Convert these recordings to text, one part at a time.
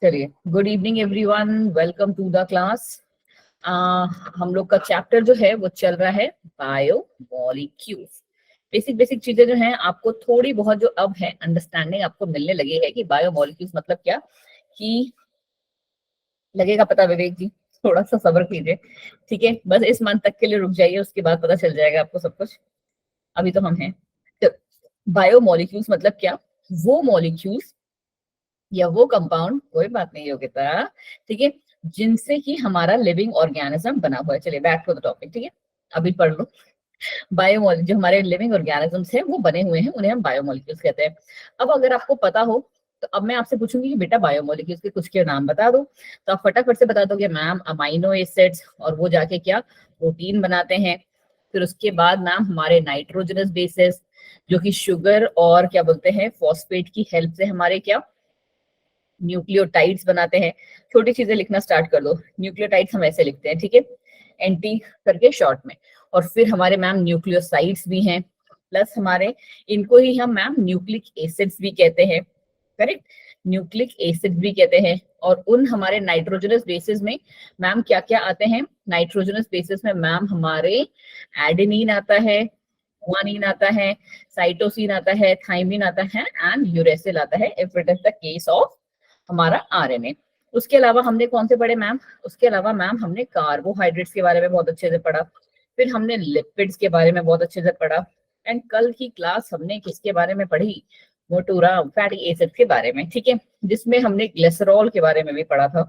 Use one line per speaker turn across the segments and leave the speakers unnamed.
चलिए, good evening everyone, welcome to the class. हम लोग का चैप्टर जो है वो चल रहा है बायोमोलिक्यूल्स। बेसिक बेसिक चीजें जो हैं आपको थोड़ी बहुत जो अब है अंडरस्टैंडिंग आपको मिलने लगी है कि बायोमोलिक्यूल्स मतलब क्या, कि लगेगा पता विवेक जी, थोड़ा सा सब्र कीजिए। ठीक है, बस इस मंथ तक के लिए रुक जाइए, उसके बाद पता चल जाएगा आपको सब कुछ। अभी तो हम हैं। तो बायोमोलिक्यूल्स मतलब क्या, वो मॉलिक्यूल्स या वो कंपाउंड, कोई बात नहीं योगिता, ठीक है, जिनसे कि हमारा लिविंग ऑर्गेनिज्म बना हुआ है। चलिए बैक टू द टॉपिक, ठीक है, अभी पढ़ लो। बायोमोल जो हमारे लिविंग ऑर्गेनिजम्स हैं वो बने हुए हैं, उन्हें हम बायोमोलिक्यूल्स कहते हैं। अब अगर आपको पता हो तो अब मैं आपसे पूछूंगी कि बेटा बायोमोलिक्यूल्स के कुछ के नाम बता दो, तो आप फटाफट से बता दोगे मैम अमाइनो एसिड्स, और वो जाके क्या प्रोटीन बनाते हैं। फिर उसके बाद मैम हमारे नाइट्रोजनस बेसिस, जो कि शुगर और क्या बोलते हैं फॉस्फेट की हेल्प से हमारे क्या न्यूक्लियोटाइड्स बनाते हैं। छोटी चीजें लिखना स्टार्ट कर दो, न्यूक्लियोटाइड्स हम ऐसे लिखते हैं, ठीक है, एंटी करके शॉर्ट में। और फिर हमारे मैम न्यूक्लियोसाइड्स भी हैं, प्लस हमारे इनको ही हम मैम न्यूक्लिक एसिड्स भी कहते हैं, करेक्ट, न्यूक्लिक एसिड भी कहते हैं। और उन हमारे नाइट्रोजनस बेसिस में मैम क्या क्या आते हैं, नाइट्रोजनस बेसिस में मैम हमारे एडेनिन आता है, गुआनिन आता है, साइटोसिन आता है, थाइमिन आता है एंड यूरेसिल आता है if it is the case of हमारा आरएनए। उसके अलावा हमने कौन से पढ़े मैम, उसके अलावा मैम हमने कार्बोहाइड्रेट्स के बारे में बहुत अच्छे से पढ़ा, फिर हमने लिपिड्स के बारे में बहुत अच्छे से पढ़ा, एंड कल की क्लास हमने किसके बारे में पढ़ी, मोटूरा फैटी एसिड के बारे में, ठीक है, जिसमें हमने ग्लिसरॉल के बारे में भी पढ़ा था,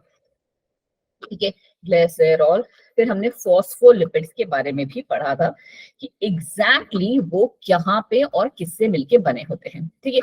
ठीक है, ग्लिसरॉल। फिर हमने फॉस्फोलिपिड्स के बारे में भी पढ़ा था कि एग्जैक्टली वो कहाँ पे और किससे मिलके बने होते हैं, ठीक है।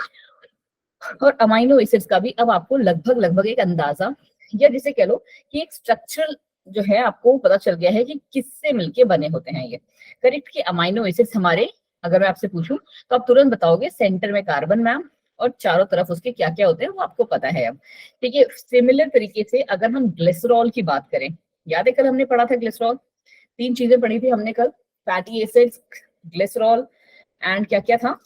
और अमाइनो एसिड्स का भी अब आपको लगभग लगभग एक अंदाजा, या जिसे कह लो कि एक स्ट्रक्चर जो है आपको पता चल गया है कि किससे मिलके बने होते हैं ये, करेक्ट। कि अमाइनो एसिड्स हमारे, अगर मैं आपसे पूछूं तो आप तुरंत बताओगे सेंटर में कार्बन मैम, और चारों तरफ उसके क्या क्या होते हैं वो आपको पता है अब, ठीक है। सिमिलर तरीके से अगर हम ग्लिसरॉल की बात करें, याद है कल हमने पढ़ा था ग्लिसरॉल, तीन चीजें पढ़ी थी हमने कल, फैटी एसिड्स, ग्लिसरॉल एंड क्या क्या था,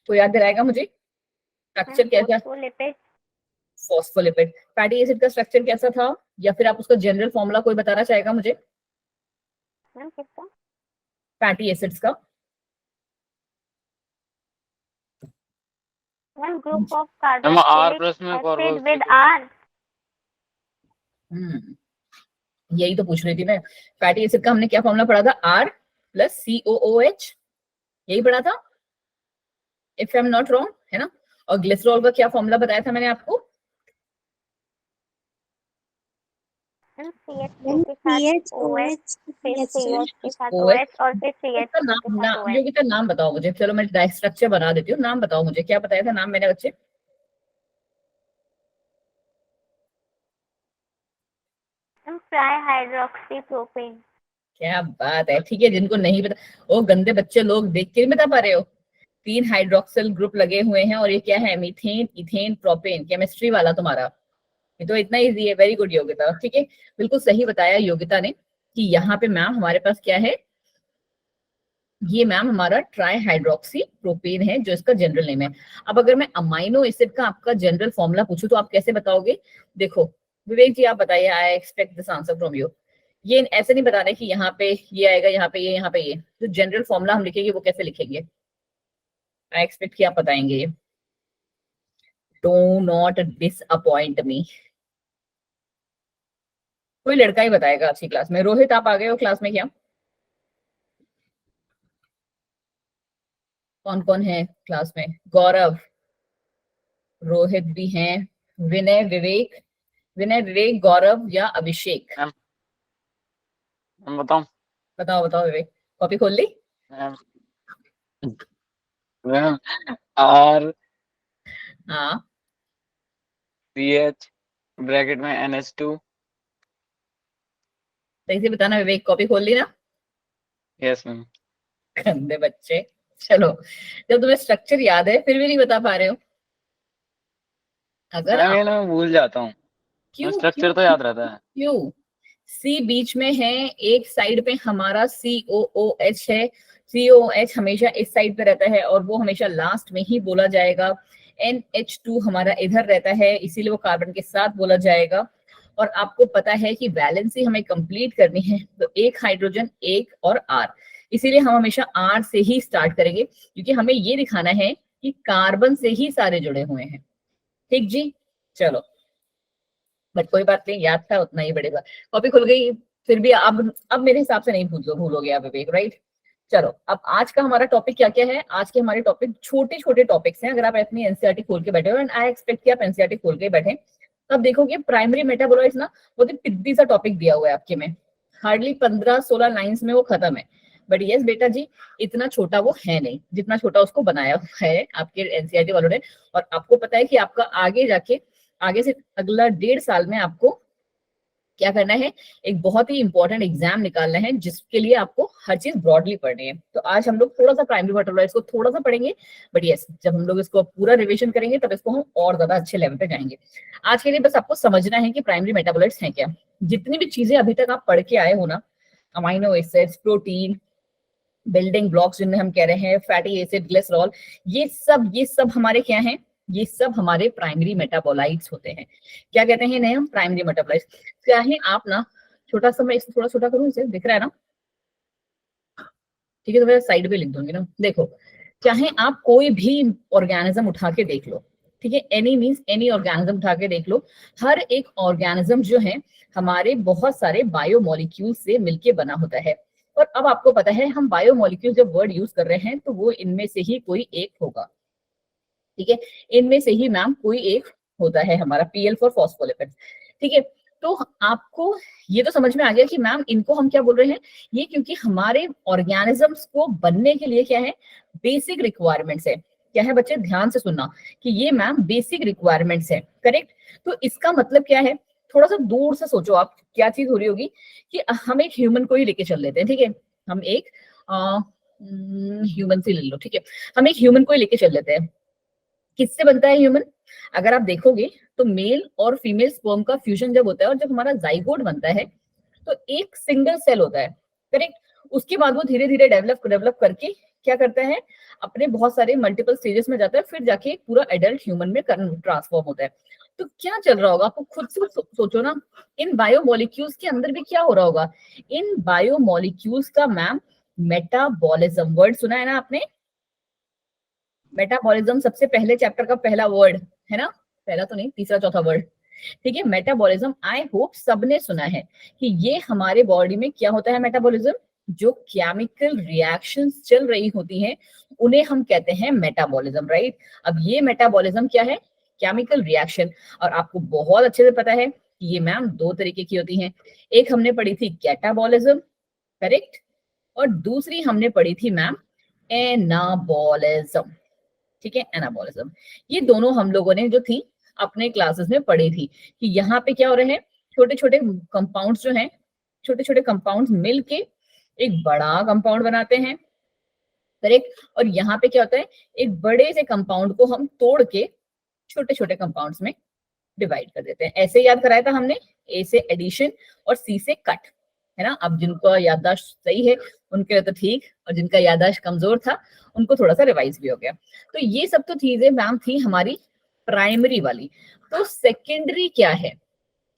तो याद दिलाएगा मुझे स्ट्रक्चर कैसा, फॉस्फोलिपिड। फैटी एसिड का स्ट्रक्चर कैसा था, या फिर आप उसका जनरल फॉर्मूला कोई बताना चाहेगा मुझे, फैटी एसिड्स का।
One group of carboxylic acid with R.
यही तो पूछ रही थी मैं, फैटी एसिड का हमने क्या फॉर्मूला पढ़ा था, आर प्लस COOH, यही पढ़ा था if I am not wrong, है ना। और ग्लिसरॉल का क्या फॉर्मूला बताया था मैंने आपको,
CH फिर CH के साथ
OH।
OH और फिर CH
इसका
के
नाम
साथ OH।
योगिता नाम बताओ मुझे, चलो मैं स्ट्रक्चर बना देती हूँ, नाम बताओ मुझे, क्या बताया था नाम मैंने बच्चे,
ट्राईहाइड्रोक्सीप्रोपेन।
क्या बात है, ठीक है। जिनको नहीं पता, ओ गंदे बच्चे लोग, देख के नहीं बता पा रहे हो, तीन हाइड्रोक्सिल ग्रुप लगे हुए हैं, और ये क्या है, मीथेन इथेन प्रोपेन, केमिस्ट्री वाला तुम्हारा, ये तो इतना इजी है। वेरी गुड योगिता, ठीक है, बिल्कुल सही बताया योगिता ने कि यहाँ पे मैम हमारे पास क्या है, ये मैम हमारा ट्राईहाइड्रोक्सी प्रोपेन है जो इसका जनरल नेम है। अब अगर मैं अमाइनो एसिड का आपका जनरल फॉर्मूला पूछूं तो आप कैसे बताओगे, देखो विवेक जी आप बताइए, I expect this answer from you. ये ऐसे नहीं बताना कि यहाँ पे ये आएगा, यहाँ पे ये, यहाँ पे ये, जो जनरल फॉर्मूला हम लिखेंगे वो कैसे लिखेंगे, आई एक्सपेक्ट कि आप बताएंगे ये, डो नॉट डिसअपॉइंट मी। कोई लड़का ही बताएगा अच्छी क्लास में, रोहित आप आ गए हो क्लास में क्या, कौन कौन है क्लास में, गौरव, रोहित भी हैं, विनय विवेक, विनय विवेक गौरव या अभिषेक,
मैं बताऊं,
बताओ बताओ विवेक, कॉपी खोल ली,
R
हाँ
CH ब्रैकेट में NH2।
सही से बताना विवेक, कॉपी खोल ली ना,
यस मैम।
गंदे बच्चे। चलो, जब तुम्हें स्ट्रक्चर याद है फिर भी नहीं बता पा रहे हो, अगर
मैम
आप,
ये ना मैं भूल जाता हूँ,
क्यों क्यों
स्ट्रक्चर तो याद रहता है।
क्यों, सी बीच में है, एक साइड पे हमारा COOH है, COOH हमेशा इस साइड पे रहता है और वो हमेशा लास्ट में ही बोला जाएगा। NH2 हमारा इधर रहता है, इसीलिए वो कार्बन के साथ बोला जाएगा। और आपको पता है कि वैलेंसी हमें कंप्लीट करनी है, तो एक हाइड्रोजन एक और R, इसीलिए हम हमेशा R से ही स्टार्ट करेंगे, क्योंकि हमें ये दिखाना है कि कार्बन से ही सारे जुड़े हुए हैं। ठीक जी, चलो, बट कोई बात नहीं, याद था उतना ही बढ़ेगा। कॉपी खुल गई, फिर भी अब मेरे हिसाब से नहीं भूलोगे आप विवेक, राइट। चलो, अब आज का हमारा टॉपिक क्या क्या है। आज के हमारे टॉपिक छोटे छोटे टॉपिक्स हैं। अगर आप अपनी एनसीईआरटी खोल के बैठे हो, एंड आई एक्सपेक्ट कि आप एनसीईआरटी खोल के बैठे, तब देखोगे प्राइमरी मेटाबोलाइट्स ना बहुत ही पिद्दी सा टॉपिक दिया हुआ है आपके में, हार्डली 15-16 लाइंस में वो खत्म है। बट यस बेटा जी, इतना छोटा वो है नहीं जितना छोटा उसको बनाया है आपके एनसीईआरटी वालों ने। और आपको पता है कि आपका आगे से अगला 1.5 साल में आपको क्या करना है, एक बहुत ही इंपॉर्टेंट एग्जाम निकालना है, जिसके लिए आपको हर चीज ब्रॉडली पढ़नी है। तो आज हम लोग थोड़ा सा प्राइमरी मेटाबोलाइट्स को थोड़ा सा पढ़ेंगे, बट यस, जब हम लोग इसको पूरा रिवीजन करेंगे तब इसको हम और ज्यादा अच्छे लेवल पे जाएंगे। आज के लिए बस आपको समझना है कि प्राइमरी मेटाबोलाइट्स हैं क्या। जितनी भी चीजें अभी तक आप पढ़ के आए हो ना, amino acids, protein, building blocks जिन्हें हम कह रहे हैं, फैटी एसिड, ग्लिसरॉल, ये सब हमारे क्या हैं, ये सब हमारे प्राइमरी मेटाबोलाइट्स होते हैं। क्या कहते हैं इन्हें हम? Primary metabolites. चाहे आप ना, छोटा सा मैं इसको थोड़ा छोटा करूं, इसे दिख रहा है ना, ठीक है, तो मैं साइड पे लिख दूंगी ना। देखो, चाहे आप कोई भी ऑर्गेनिज्म उठा के देख लो, ठीक है, एनी मीन्स एनी ऑर्गेनिज्म उठा के देख लो, हर एक ऑर्गेनिज्म जो है हमारे बहुत सारे बायोमोलिक्यूल से मिलके बना होता है। और अब आपको पता है, हम बायोमोलिक्यूल जब वर्ड यूज कर रहे हैं तो वो इनमें से ही कोई एक होगा, ठीक है, इनमें से ही मैम कोई एक होता है हमारा PL फॉर फॉस्फोलिपिड्स, ठीक है। तो आपको ये तो समझ में आ गया कि मैम इनको हम क्या बोल रहे हैं, ये क्योंकि हमारे ऑर्गेनिजम्स को बनने के लिए क्या है, बेसिक रिक्वायरमेंट्स है। क्या है बच्चे, ध्यान से सुनना कि ये मैम बेसिक रिक्वायरमेंट्स है, करेक्ट। तो इसका मतलब क्या है, थोड़ा सा दूर से सोचो आप, क्या चीज हो रही होगी कि हम एक ह्यूमन को ही लेके चल लेते हैं, ठीक है, हम एक ह्यूमन से ले लो, ठीक है, हम एक ह्यूमन को ही लेके चल लेते हैं। किससे बनता है ह्यूमन? अगर आप देखोगे तो मेल और फीमेल स्पर्म का फ्यूजन जब होता है और जब हमारा जाइगोट बनता है, तो एक सिंगल सेल होता है, करेक्ट। उसके बाद वो धीरे धीरे डेवलप करके क्या करता है, अपने बहुत सारे मल्टीपल स्टेजेस में जाता है, फिर जाके एक पूरा एडल्ट ह्यूमन में ट्रांसफॉर्म होता है। तो क्या चल रहा होगा, आपको खुद से सोचो ना, इन बायोमोलिक्यूल्स के अंदर भी क्या हो रहा होगा। इन बायोमोलिक्यूल्स का मैम मेटाबॉलिज्म वर्ड सुना है ना आपने? मेटाबॉलिज्म सबसे पहले चैप्टर का पहला वर्ड है ना, पहला तो नहीं, तीसरा चौथा वर्ड, ठीक है, मेटाबॉलिज्म। आई होप सबने सुना है कि ये हमारे बॉडी में क्या होता है, मेटाबॉलिज्म। जो केमिकल रिएक्शंस चल रही होती हैं उन्हें हम कहते हैं मेटाबॉलिज्म, राइट। अब ये मेटाबॉलिज्म क्या है, केमिकल रिएक्शन। और आपको बहुत अच्छे से पता है कि ये मैम 2 तरीके की होती हैं। एक हमने पढ़ी थी कैटाबॉलिज्म, करेक्ट, और दूसरी हमने पढ़ी थी मैम एनाबॉलिज्म, ठीक है, एनाबॉलिज्म। ये दोनों हम लोगों ने जो थी अपने क्लासेस में पढ़ी थी कि यहाँ पे क्या हो रहे हैं, छोटे छोटे कंपाउंड्स जो हैं, छोटे छोटे कंपाउंड्स मिलके एक बड़ा कंपाउंड बनाते हैं, करेक्ट। और यहाँ पे क्या होता है, एक बड़े से कंपाउंड को हम तोड़ के छोटे छोटे कंपाउंड्स में डिवाइड कर देते हैं। ऐसे याद कराया था हमने, A से एडिशन और C से कट, है ना। अब जिनको याददाश्त सही है उनके लिए तो ठीक, और जिनका याददाश्त कमजोर था उनको थोड़ा सा रिवाइज भी हो गया। तो ये सब तो चीजें मैम थी हमारी प्राइमरी वाली। तो सेकेंडरी क्या है,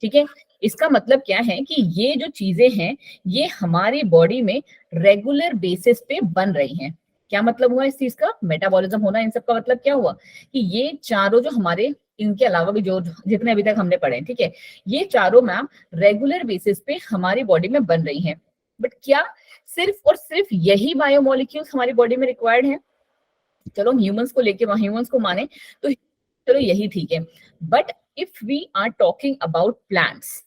ठीक है, इसका मतलब क्या है कि ये जो चीजें हैं ये हमारी बॉडी में रेगुलर बेसिस पे बन रही हैं। क्या मतलब हुआ इस चीज का, मेटाबॉलिज्म होना, इन सब का मतलब क्या हुआ कि ये चारों जो हमारे, इनके अलावा भी जो जितने अभी तक हमने पढ़े, ठीक है, ये चारों मैम रेगुलर बेसिस पे हमारी बॉडी में बन रही हैं। बट क्या सिर्फ और सिर्फ यही बायोमोलिक्यूल्स हमारी बॉडी में रिक्वायर्ड है? चलो ह्यूमंस को लेके, ह्यूमंस को माने तो चलो यही ठीक है। But if we are talking about plants,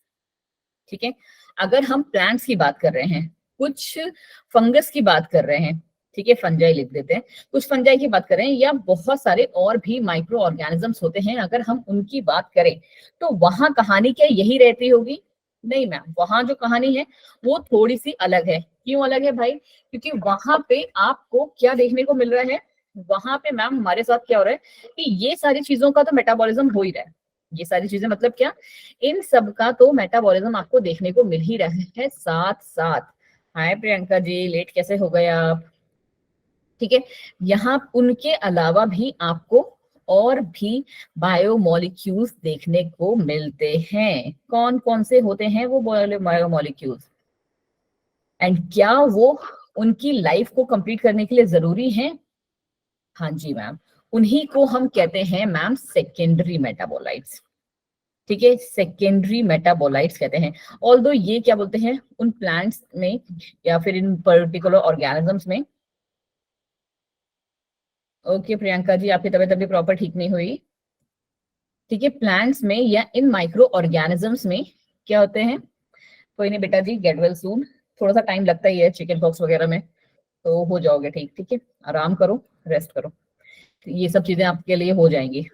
ठीक है, अगर हम प्लांट्स की बात कर रहे हैं, कुछ फंगस की बात कर रहे हैं, ठीक है, फंजाई लिख देते हैं, कुछ फंजाई की बात कर रहे हैं, या बहुत सारे और भी माइक्रो ऑर्गेनिजम्स होते हैं, अगर हम उनकी बात करें तो वहां कहानी क्या यही रहती होगी? नहीं मैम, वहां जो कहानी है वो थोड़ी सी अलग है। क्यों अलग है भाई? क्योंकि वहां पे आपको क्या देखने को मिल रहा है, वहां पे मैम हमारे साथ क्या हो रहा है कि ये सारी चीजों का तो मेटाबॉलिज्म हो ही रहा है। ये सारी चीजें मतलब क्या, इन सब का तो मेटाबॉलिज्म आपको देखने को मिल ही रहा है साथ साथ। हाय प्रियंका जी, लेट कैसे हो गए आप? ठीक है, यहाँ उनके अलावा भी आपको और भी बायोमोलिक्यूल्स देखने को मिलते हैं। कौन कौन से होते हैं वो बायोमोलिक्यूल्स, एंड क्या वो उनकी लाइफ को कंप्लीट करने के लिए जरूरी हैं? हाँ जी मैम, उन्हीं को हम कहते हैं मैम सेकेंडरी मेटाबोलाइट्स। ठीक है, सेकेंडरी मेटाबोलाइट्स कहते हैं। ऑल्दो ये क्या बोलते हैं, उन प्लांट्स में या फिर इन पर्टिकुलर ऑर्गेनिजम्स में, ओके प्रियंका जी आपकी तबीयत अभी प्रॉपर ठीक नहीं हुई, ठीक है, प्लांट्स में या इन माइक्रो ऑर्गेनिजम्स में क्या होते हैं? कोई नहीं बेटा जी, गेट वेल सून। थोड़ा सा टाइम लगता ही है चिकन पॉक्स वगैरह में, तो हो जाओगे ठीक। ठीक है, आराम करो, रेस्ट करो, ये सब चीजें आपके लिए हो जाएंगी।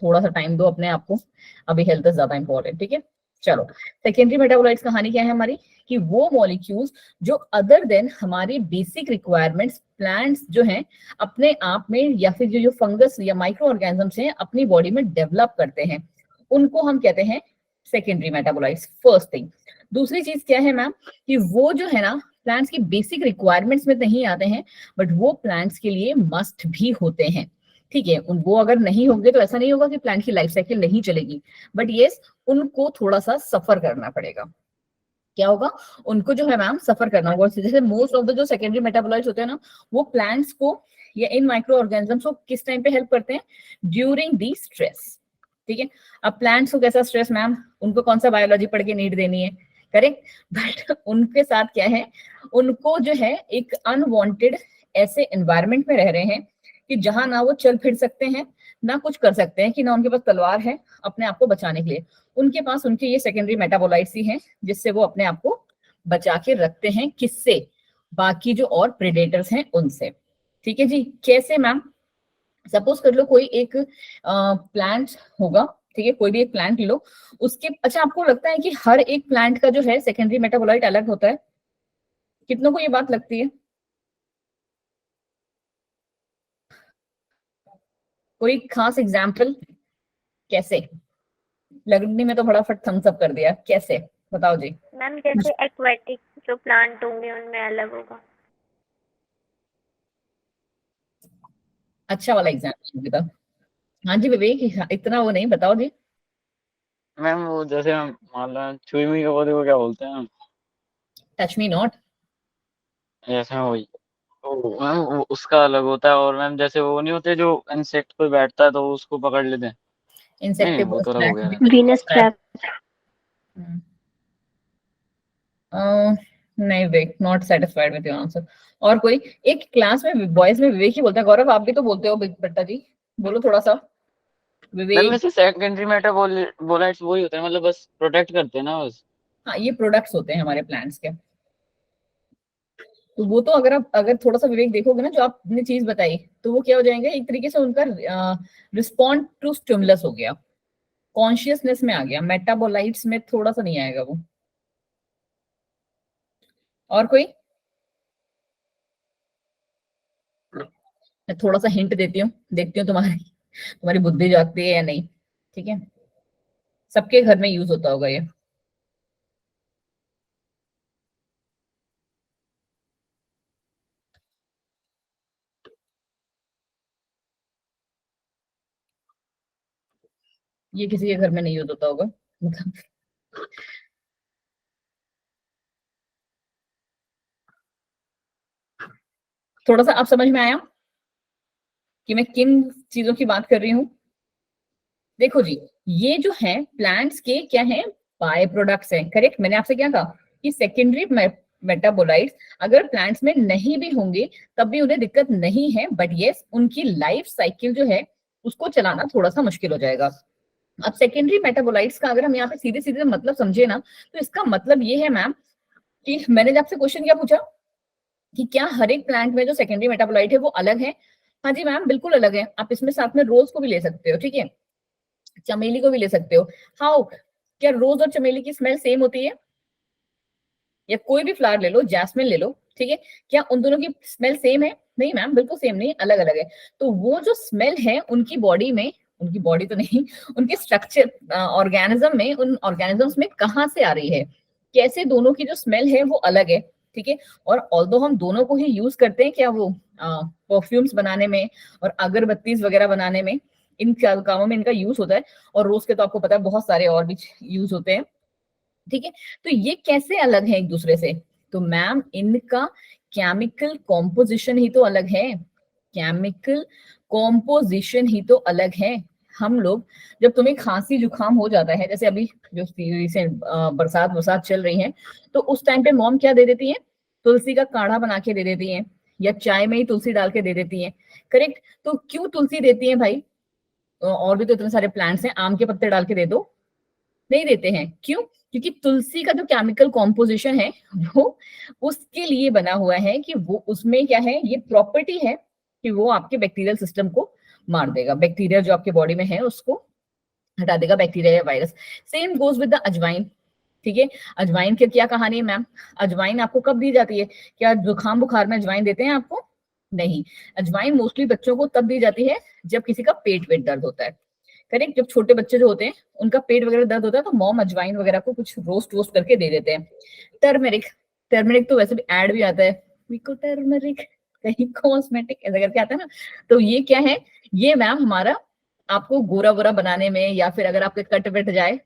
थोड़ा सा टाइम दो अपने आप को, अभी हेल्थ ज्यादा इंपॉर्टेंट। ठीक है, चलो सेकेंडरी मेटाबोलाइट्स कहानी क्या है हमारी, कि वो मॉलिक्यूल्स जो अदर देन हमारी बेसिक रिक्वायरमेंट्स प्लांट्स जो हैं अपने आप में, या फिर जो फंगस या माइक्रो ऑर्गेनिजम्स हैं अपनी बॉडी में डेवलप करते हैं, उनको हम कहते हैं सेकेंडरी मेटाबोलाइट्स। First thing. दूसरी चीज क्या है मैम, कि वो जो है ना प्लांट्स की बेसिक रिक्वायरमेंट्स में नहीं आते हैं, बट वो प्लांट्स के लिए मस्ट भी होते हैं। ठीक है, वो अगर नहीं होंगे तो ऐसा नहीं होगा कि प्लांट की लाइफ साइकिल नहीं चलेगी, बट यस उनको थोड़ा सा सफर करना पड़ेगा। क्या होगा, उनको जो है मैम सफर करना होगा। जैसे मोस्ट ऑफ द जो सेकेंडरी मेटाबोलाइट्स होते हैं ना, वो प्लांट्स को या इन माइक्रो ऑर्गेनिजम्स को किस टाइम पे हेल्प करते हैं? During the stress. ठीक है, अब प्लांट्स को कैसा स्ट्रेस मैम, उनको कौन सा बायोलॉजी पढ़ के नीड देनी है, करेक्ट, बट उनके साथ क्या है, उनको जो है एक अनवांटेड ऐसे एनवायरमेंट में रह रहे हैं कि जहां ना वो चल फिर सकते हैं, ना कुछ कर सकते हैं, कि ना उनके पास तलवार है अपने आप को बचाने के लिए। उनके पास उनके ये सेकेंडरी मेटाबोलाइट्स ही हैं जिससे वो अपने आप को बचा के रखते हैं। किससे? बाकी जो और प्रेडेटर्स हैं उनसे। ठीक है जी, कैसे मैम? सपोज कर लो कोई एक प्लांट होगा, ठीक है, कोई भी एक प्लांट लो, उसके, अच्छा आपको लगता है कि हर एक प्लांट का जो है सेकेंडरी मेटाबोलाइट अलग होता है? कितनों को ये बात लगती है? कोई खास एग्जाम्पल? कैसे? लगने में तो फटाफट थम्स अप कर दिया, कैसे बताओ जी?
मैम जैसे एक्वेटिक जो प्लांट होंगे उनमें अलग होगा।
अच्छा वाला एग्जाम्पल बताओ। हाँ जी विवेक, इतना वो नहीं, बताओ जी।
मैम वो जैसे हम मान लो छुई मुई के पौधे को क्या बोलते हैं हम?
Touch me not.
जैसे वही तो मैम उसका अलग होता है। और मैम जैसे वो नहीं होते जो इंसेक्ट पे बैठता है तो उसको पकड़ लेते हैं। नहीं वो
इंसेक्टिव
तो अलग हो गया।
Venus trap.
नहीं Vivek, not satisfied with your answer. और कोई? एक क्लास में बॉयज में विवेक ही बोलता है, गौरव आप भी तो बोलते हो बेटा जी, बोलो थोड़ा सा।
मैम
विवेक।
वैसे सेकेंडरी मेटाबोलाइट्स वही होते हैं, मतलब बस प्रोटेक्ट करते हैं ना बस।
हाँ, ये प्रोडक्ट्स होते हैं हमारे प्लांट्स के। तो वो तो अगर आप अगर थोड़ा सा विवेक देखोगे ना जो आपने चीज बताई, तो वो क्या हो जाएगा, एक तरीके से उनका रिस्पॉन्ड टू स्टिमुलस हो गया, कॉन्शियसनेस में आ गया, मेटाबोलाइट्स में थोड़ा सा नहीं आएगा वो। और कोई? मैं थोड़ा सा हिंट देती हूँ, देखती हूँ तुम्हारी तुम्हारी बुद्धि जागती है या नहीं। ठीक है, सबके घर में यूज होता होगा ये। ये किसी के घर में नहीं यूज होता होगा मतलब। थोड़ा सा आप समझ में आया कि मैं किन चीजों की बात कर रही हूँ? देखो जी, ये जो है प्लांट्स के क्या है, बाय प्रोडक्ट्स हैं, करेक्ट। मैंने आपसे क्या कहा कि सेकेंडरी मेटाबोलाइट्स अगर प्लांट्स में नहीं भी होंगे तब भी उन्हें दिक्कत नहीं है, बट यस उनकी लाइफ साइकिल जो है उसको चलाना थोड़ा सा मुश्किल हो जाएगा। अब सेकेंडरी मेटाबोलाइट्स का अगर हम यहाँ पे सीधे सीधे मतलब समझे ना, तो इसका मतलब ये है मैम कि मैंने जब आपसे क्वेश्चन क्या पूछा कि क्या हर एक प्लांट में जो सेकेंडरी मेटाबोलाइट है वो अलग है? हाँ जी मैम, बिल्कुल अलग है। आप इसमें साथ में रोज को भी ले सकते हो, ठीक है, चमेली को भी ले सकते हो। हाउ? क्या रोज और चमेली की स्मेल सेम होती है? या कोई भी फ्लावर ले लो, जैस्मिन ले लो, ठीक है, क्या उन दोनों की स्मेल सेम है? नहीं मैम, बिल्कुल सेम नहीं, अलग अलग है। तो वो जो स्मेल है उनकी बॉडी में, उनकी बॉडी तो नहीं, उनके स्ट्रक्चर ऑर्गेनिज्म में, उन ऑर्गेनिजम्स में कहाँ से आ रही है, कैसे दोनों की जो स्मेल है वो अलग है। ठीक है, और ऑल्दो हम दोनों को ही यूज करते हैं क्या, वो परफ्यूम्स बनाने में और अगरबत्तीज वगैरह बनाने में, इन कामों में इनका यूज होता है, और रोज के तो आपको पता है बहुत सारे और भी यूज होते हैं, ठीक है। तो ये कैसे अलग है एक दूसरे से? तो मैम इनका केमिकल कॉम्पोजिशन ही तो अलग है, केमिकल कॉम्पोजिशन ही तो अलग है। हम लोग, जब तुम्हें खांसी जुकाम हो जाता है, जैसे अभी जो रिसेंट बरसात चल रही है, तो उस टाइम पे मॉम क्या दे देती है? तुलसी का काढ़ा बना के दे देती है, या चाय में ही तुलसी डाल के दे देती है, करेक्ट। तो क्यों तुलसी देती है भाई? और भी तो इतने सारे प्लांट्स हैं, आम के पत्ते डाल के दे दो, नहीं देते हैं। क्यों? क्योंकि तुलसी का जो केमिकल कॉम्पोजिशन है वो उसके लिए बना हुआ है कि वो, उसमें क्या है, ये प्रॉपर्टी है कि वो आपके बैक्टीरियल सिस्टम को मार देगा, बैक्टीरिया जो आपके बॉडी में है उसको हटा देगा, बैक्टीरिया या virus. Same goes with the अजवाइन, ठीक है। अजवाइन की क्या कहानी है मैम? अजवाइन आपको कब दी जाती है? क्या जुकाम बुखार में अजवाइन देते हैं आपको? नहीं, अजवाइन मोस्टली बच्चों को तब दी जाती है जब किसी का पेट वेट दर्द होता है, करेक्ट। जब छोटे बच्चे जो होते हैं उनका पेट वगैरह दर्द होता है तो मॉम अजवाइन वगैरह को कुछ रोस्ट वोस्ट करके दे देते हैं। टर्मरिक, टर्मरिक तो वैसे भी ऐड भी आता है, वीको टर्मरिक, कहीं कॉस्मेटिक ऐसा करके आता है ना। तो ये क्या है? ये मैम हमारा आपको गोरा गोरा बनाने में, या फिर अगर आपके कट वेट जाए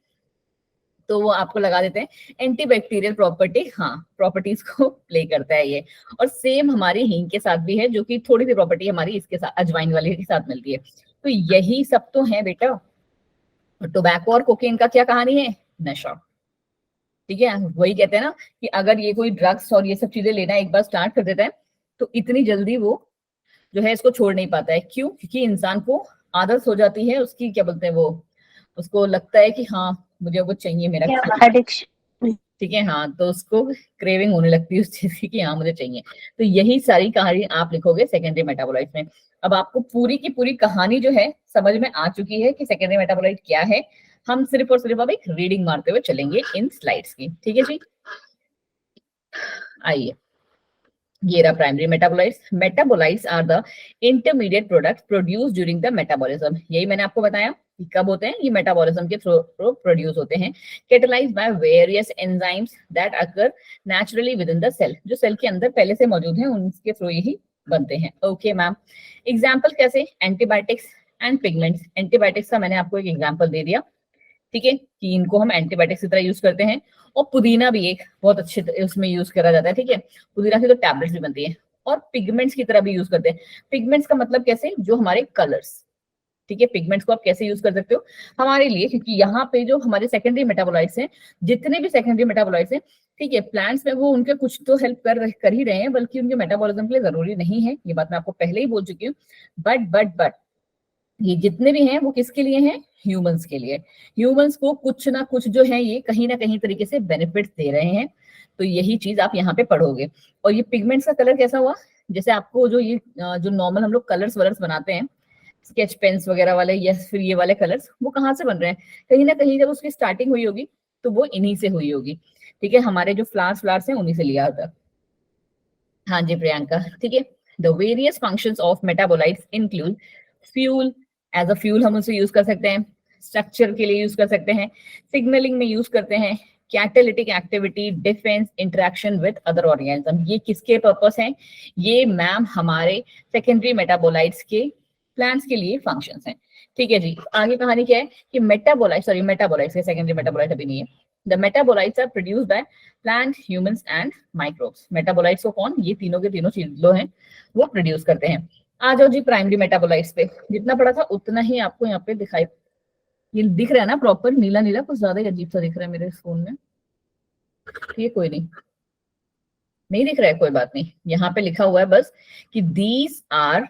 तो वो आपको लगा देते हैं। एंटीबैक्टीरियल प्रॉपर्टी, हाँ, प्रॉपर्टीज को प्ले करता है ये। और सेम हमारी हींग के साथ भी है, जो कि थोड़ी सी प्रॉपर्टी हमारी इसके साथ, अजवाइन वाले के साथ मिलती है। तो यही सब तो है बेटा। टोबैको और कोकेन का क्या कहानी है? नशा, ठीक है। वही कहते हैं ना कि अगर ये कोई ड्रग्स और ये सब चीजें लेना एक बार स्टार्ट कर देता है तो इतनी जल्दी वो जो है इसको छोड़ नहीं पाता है। क्यों? क्योंकि इंसान को आदत हो जाती है उसकी, क्या बोलते हैं वो, उसको लगता है कि हाँ मुझे वो चाहिए, मेरा
एडिक्शन,
ठीक है, हाँ, तो उसको क्रेविंग होने लगती है उस चीज की कि हाँ मुझे चाहिए। तो यही सारी कहानी आप लिखोगे सेकेंडरी मेटाबोलाइट में। अब आपको पूरी की पूरी कहानी जो है समझ में आ चुकी है कि सेकेंडरी मेटाबोलाइट क्या है। हम सिर्फ और सिर्फ अब एक रीडिंग मारते हुए चलेंगे इन स्लाइड्स की, ठीक है जी। आइए, ये रहा primary metabolites. Metabolites are the intermediate products produce during the metabolism. यही मैंने आपको बताया कि कब होते हैं ये, मेटाबॉलिज्म के थ्रू प्रोड्यूस होते हैं। Catalysed by various enzymes that occur naturally within the cell, जो सेल के अंदर पहले से मौजूद हैं उनके थ्रू यही बनते हैं। ओके मैम, एग्जाम्पल कैसे? Antibiotics and pigments. एंटीबायोटिक्स का मैंने आपको एक एग्जाम्पल दे दिया, ठीक है, कि इनको हम एंटीबायोटिक्स की तरह यूज करते हैं। और पुदीना भी एक बहुत अच्छे उसमें यूज करा जाता है, ठीक है। पुदीना की तो टैबलेट्स भी बनती है। और पिगमेंट्स की तरह भी यूज करते हैं। पिगमेंट्स का मतलब कैसे? जो हमारे कलर्स, ठीक है। पिगमेंट्स को आप कैसे यूज कर सकते हो हमारे लिए? क्योंकि यहाँ पे जो हमारे सेकेंडरी मेटाबोलाइट्स हैं, जितने भी सेकेंडरी मेटाबोलाइट्स हैं, ठीक है, प्लांट्स में वो उनके कुछ तो हेल्प कर ही रहे हैं, बल्कि उनके मेटाबॉलिज्म के लिए जरूरी नहीं है, ये बात मैं आपको पहले ही बोल चुकी हूँ। बट ये जितने भी हैं वो किसके लिए हैं? ह्यूमंस के लिए। ह्यूमंस को कुछ ना कुछ जो है ये कहीं ना कहीं तरीके से बेनिफिट दे रहे हैं। तो यही चीज आप यहाँ पे पढ़ोगे। और ये पिगमेंट्स का कलर कैसा हुआ? जैसे आपको जो ये जो नॉर्मल हम लोग कलर्स वलर्स बनाते हैं, स्केच पेन्स वगैरह वाले या फिर ये वाले कलर्स, वो कहाँ से बन रहे हैं? कहीं ना कहीं जब उसकी स्टार्टिंग हुई होगी तो वो इन्हीं से हुई होगी, ठीक है। हमारे जो फ्लावर्स हैं उन्हीं से लिया होता है। हाँ जी प्रियंका, ठीक है। The various functions of metabolites include fuel, as a fuel हम उसे यूज कर सकते हैं, स्ट्रक्चर के लिए यूज कर सकते हैं, सिग्नलिंग में यूज करते हैं, catalytic activity, defence, interaction with other organism. ये किसके पर्पस हैं? ये मैम हमारे सेकेंडरी मेटाबोलाइट्स के, प्लांट्स के लिए फंक्शंस हैं, ठीक है जी। आगे कहानी क्या है कि मेटाबोलाइट्स के सेकेंडरी मेटाबोलाइट अभी नहीं है। The metabolites are produced by plant, humans and microbes. Metabolites को कौन? ये तीनों के तीनों चीज जो हैं वो प्रोड्यूस करते हैं। आ जाओ जी प्राइमरी मेटाबोलाइट्स पे। जितना पढ़ा था उतना ही आपको यहाँ पे दिखाई, ये दिख रहा है ना प्रॉपर नीला नीला, कुछ ज्यादा ही अजीब सा दिख रहा है मेरे फोन में, ठीक, कोई नहीं दिख रहा है, कोई बात नहीं। यहाँ पे लिखा हुआ है बस कि these are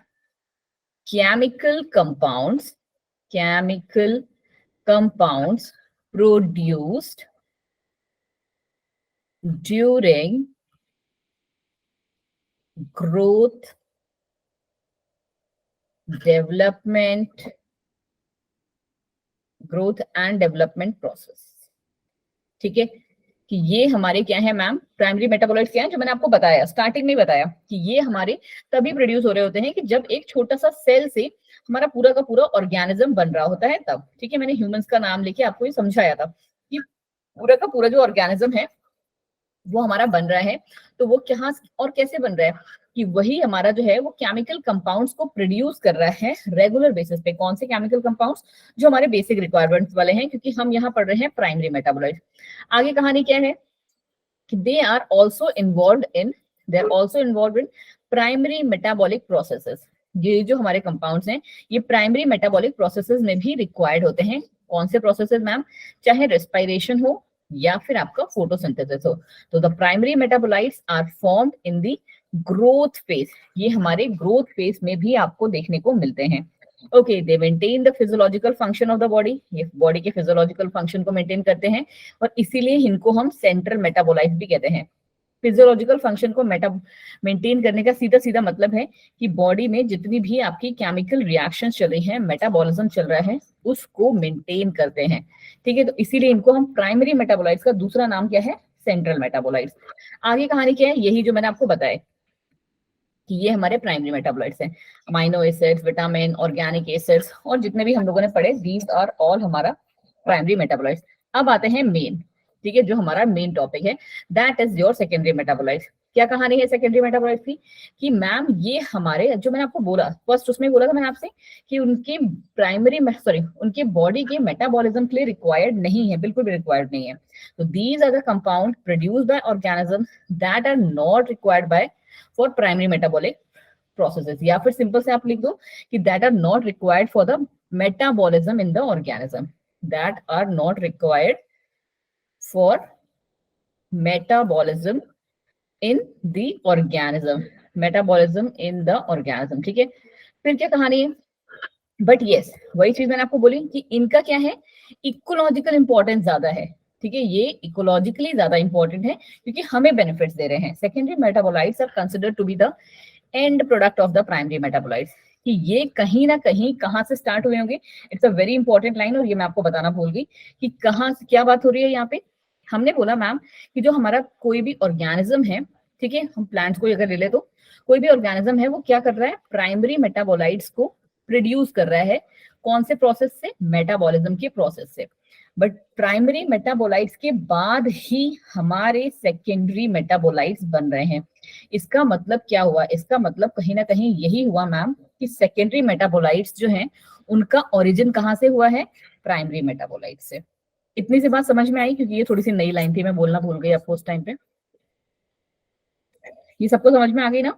chemical compounds produced during growth, growth and development process, ठीक है। कि ये हमारे क्या है मैम? प्राइमरी मेटाबोलाइट्स क्या है? जो मैंने आपको बताया, स्टार्टिंग में बताया कि ये हमारे तभी प्रोड्यूस हो रहे होते हैं कि जब एक छोटा सा सेल से हमारा पूरा का पूरा ऑर्गेनिज्म बन रहा होता है तब, ठीक है। मैंने ह्यूमंस का नाम लेके आपको ये समझाया था कि पूरा का पूरा जो ऑर्गेनिज्म है वो हमारा बन रहा है। तो वो कहाँ और कैसे बन रहा है? कि वही हमारा जो है वो केमिकल कंपाउंड्स को प्रोड्यूस कर रहा है रेगुलर बेसिस पे। कौन से केमिकल कंपाउंड्स? जो हमारे बेसिक रिक्वायरमेंट्स वाले हैं, क्योंकि हम यहाँ पढ़ रहे हैं प्राइमरी मेटाबोलाइट्स। आगे कहानी क्या है कि they are also involve in primary metabolic processes. ये जो हमारे कंपाउंड्स हैं ये प्राइमरी मेटाबॉलिक प्रोसेसेस में भी रिक्वायर्ड होते हैं। कौन से प्रोसेसेस मैम? चाहे रेस्पिरेशन हो या फिर आपका फोटोसिंथेसिस हो। तो the primary metabolites are formed in the growth phase. ये हमारे ग्रोथ फेज में भी आपको देखने को मिलते हैं। Okay, they maintain the physiological function of the body. ये बॉडी के फिजियोलॉजिकल फंक्शन को मेंटेन करते हैं और इसीलिए इनको हम सेंट्रल मेटाबोलाइट भी कहते हैं। फिजियोलॉजिकल फंक्शन को मेंटेन करने का सीधा सीधा मतलब है कि बॉडी में जितनी भी आपकी केमिकल रिएक्शंस चल रही हैं, मेटाबॉलिज्म चल रहा है, उसको मेंटेन करते हैं। ठीक है, तो इसीलिए इनको हम प्राइमरी मेटाबोलाइट्स का दूसरा नाम क्या है? Central metabolites. आगे कहानी क्या है? यही जो मैंने आपको बताया कि ये हमारे प्राइमरी मेटाबोलाइट्स हैं। Amino acids, vitamin, organic acids और जितने भी हम लोगों ने पढ़े, दीज आर ऑल हमारा प्राइमरी मेटाबोलाइट्स। अब आते हैं मेन, ठीक है, जो हमारा मेन टॉपिक है, that is your secondary metabolites. क्या कहानी है सेकेंडरी मेटाबोलाइट्स की? कि मैम ये हमारे, जो मैंने आपको बोला फर्स्ट, उसमें बोला था मैंने आपसे कि उनके उनके बॉडी के मेटाबॉलिज्म के लिए रिक्वायर्ड नहीं है, बिल्कुल भी रिक्वायर्ड नहीं है। तो these are the compound produced by organism that are not required by for primary metabolic processes, या फिर सिंपल से आप लिख दो कि that are not required for the metabolism in the organism, that are not required for metabolism in the organism, metabolism in the organism. ठीक है, फिर क्या कहानी है? बट यस, वही चीज मैंने आपको बोली कि इनका क्या है, इकोलॉजिकल इंपॉर्टेंस ज्यादा है। ठीक है, ये इकोलॉजिकली ज्यादा इंपॉर्टेंट है क्योंकि हमें बेनिफिट्स दे रहे हैं। Secondary metabolites are considered to be the end product of the primary metabolites. कि ये कहीं ना कहीं कहाँ से स्टार्ट हुए होंगे? It's a very important line, और ये मैं आपको बताना भूल गई कि कहाँ से क्या बात हो रही है यहाँ पे। हमने बोला मैम कि जो हमारा कोई भी ऑर्गेनिज्म है, ठीक है, हम प्लांट्स को अगर ले ले तो कोई भी ऑर्गेनिज्म है वो क्या कर रहा है? प्राइमरी मेटाबोलाइट्स को प्रोड्यूस कर रहा है। कौन से प्रोसेस से? मेटाबॉलिज्म के प्रोसेस से। बट प्राइमरी मेटाबोलाइट्स के बाद ही हमारे सेकेंडरी मेटाबोलाइट्स बन रहे हैं। इसका मतलब क्या हुआ? इसका मतलब कहीं ना कहीं यही हुआ मैम कि सेकेंडरी मेटाबोलाइट्स जो हैं उनका ओरिजिन कहाँ से हुआ है? प्राइमरी मेटाबोलाइट से। इतनी सी बात समझ में आई? क्योंकि ये थोड़ी सी नई लाइन थी, मैं बोलना भूल गई आपको उस टाइम पे। ये सबको समझ में आ गई ना?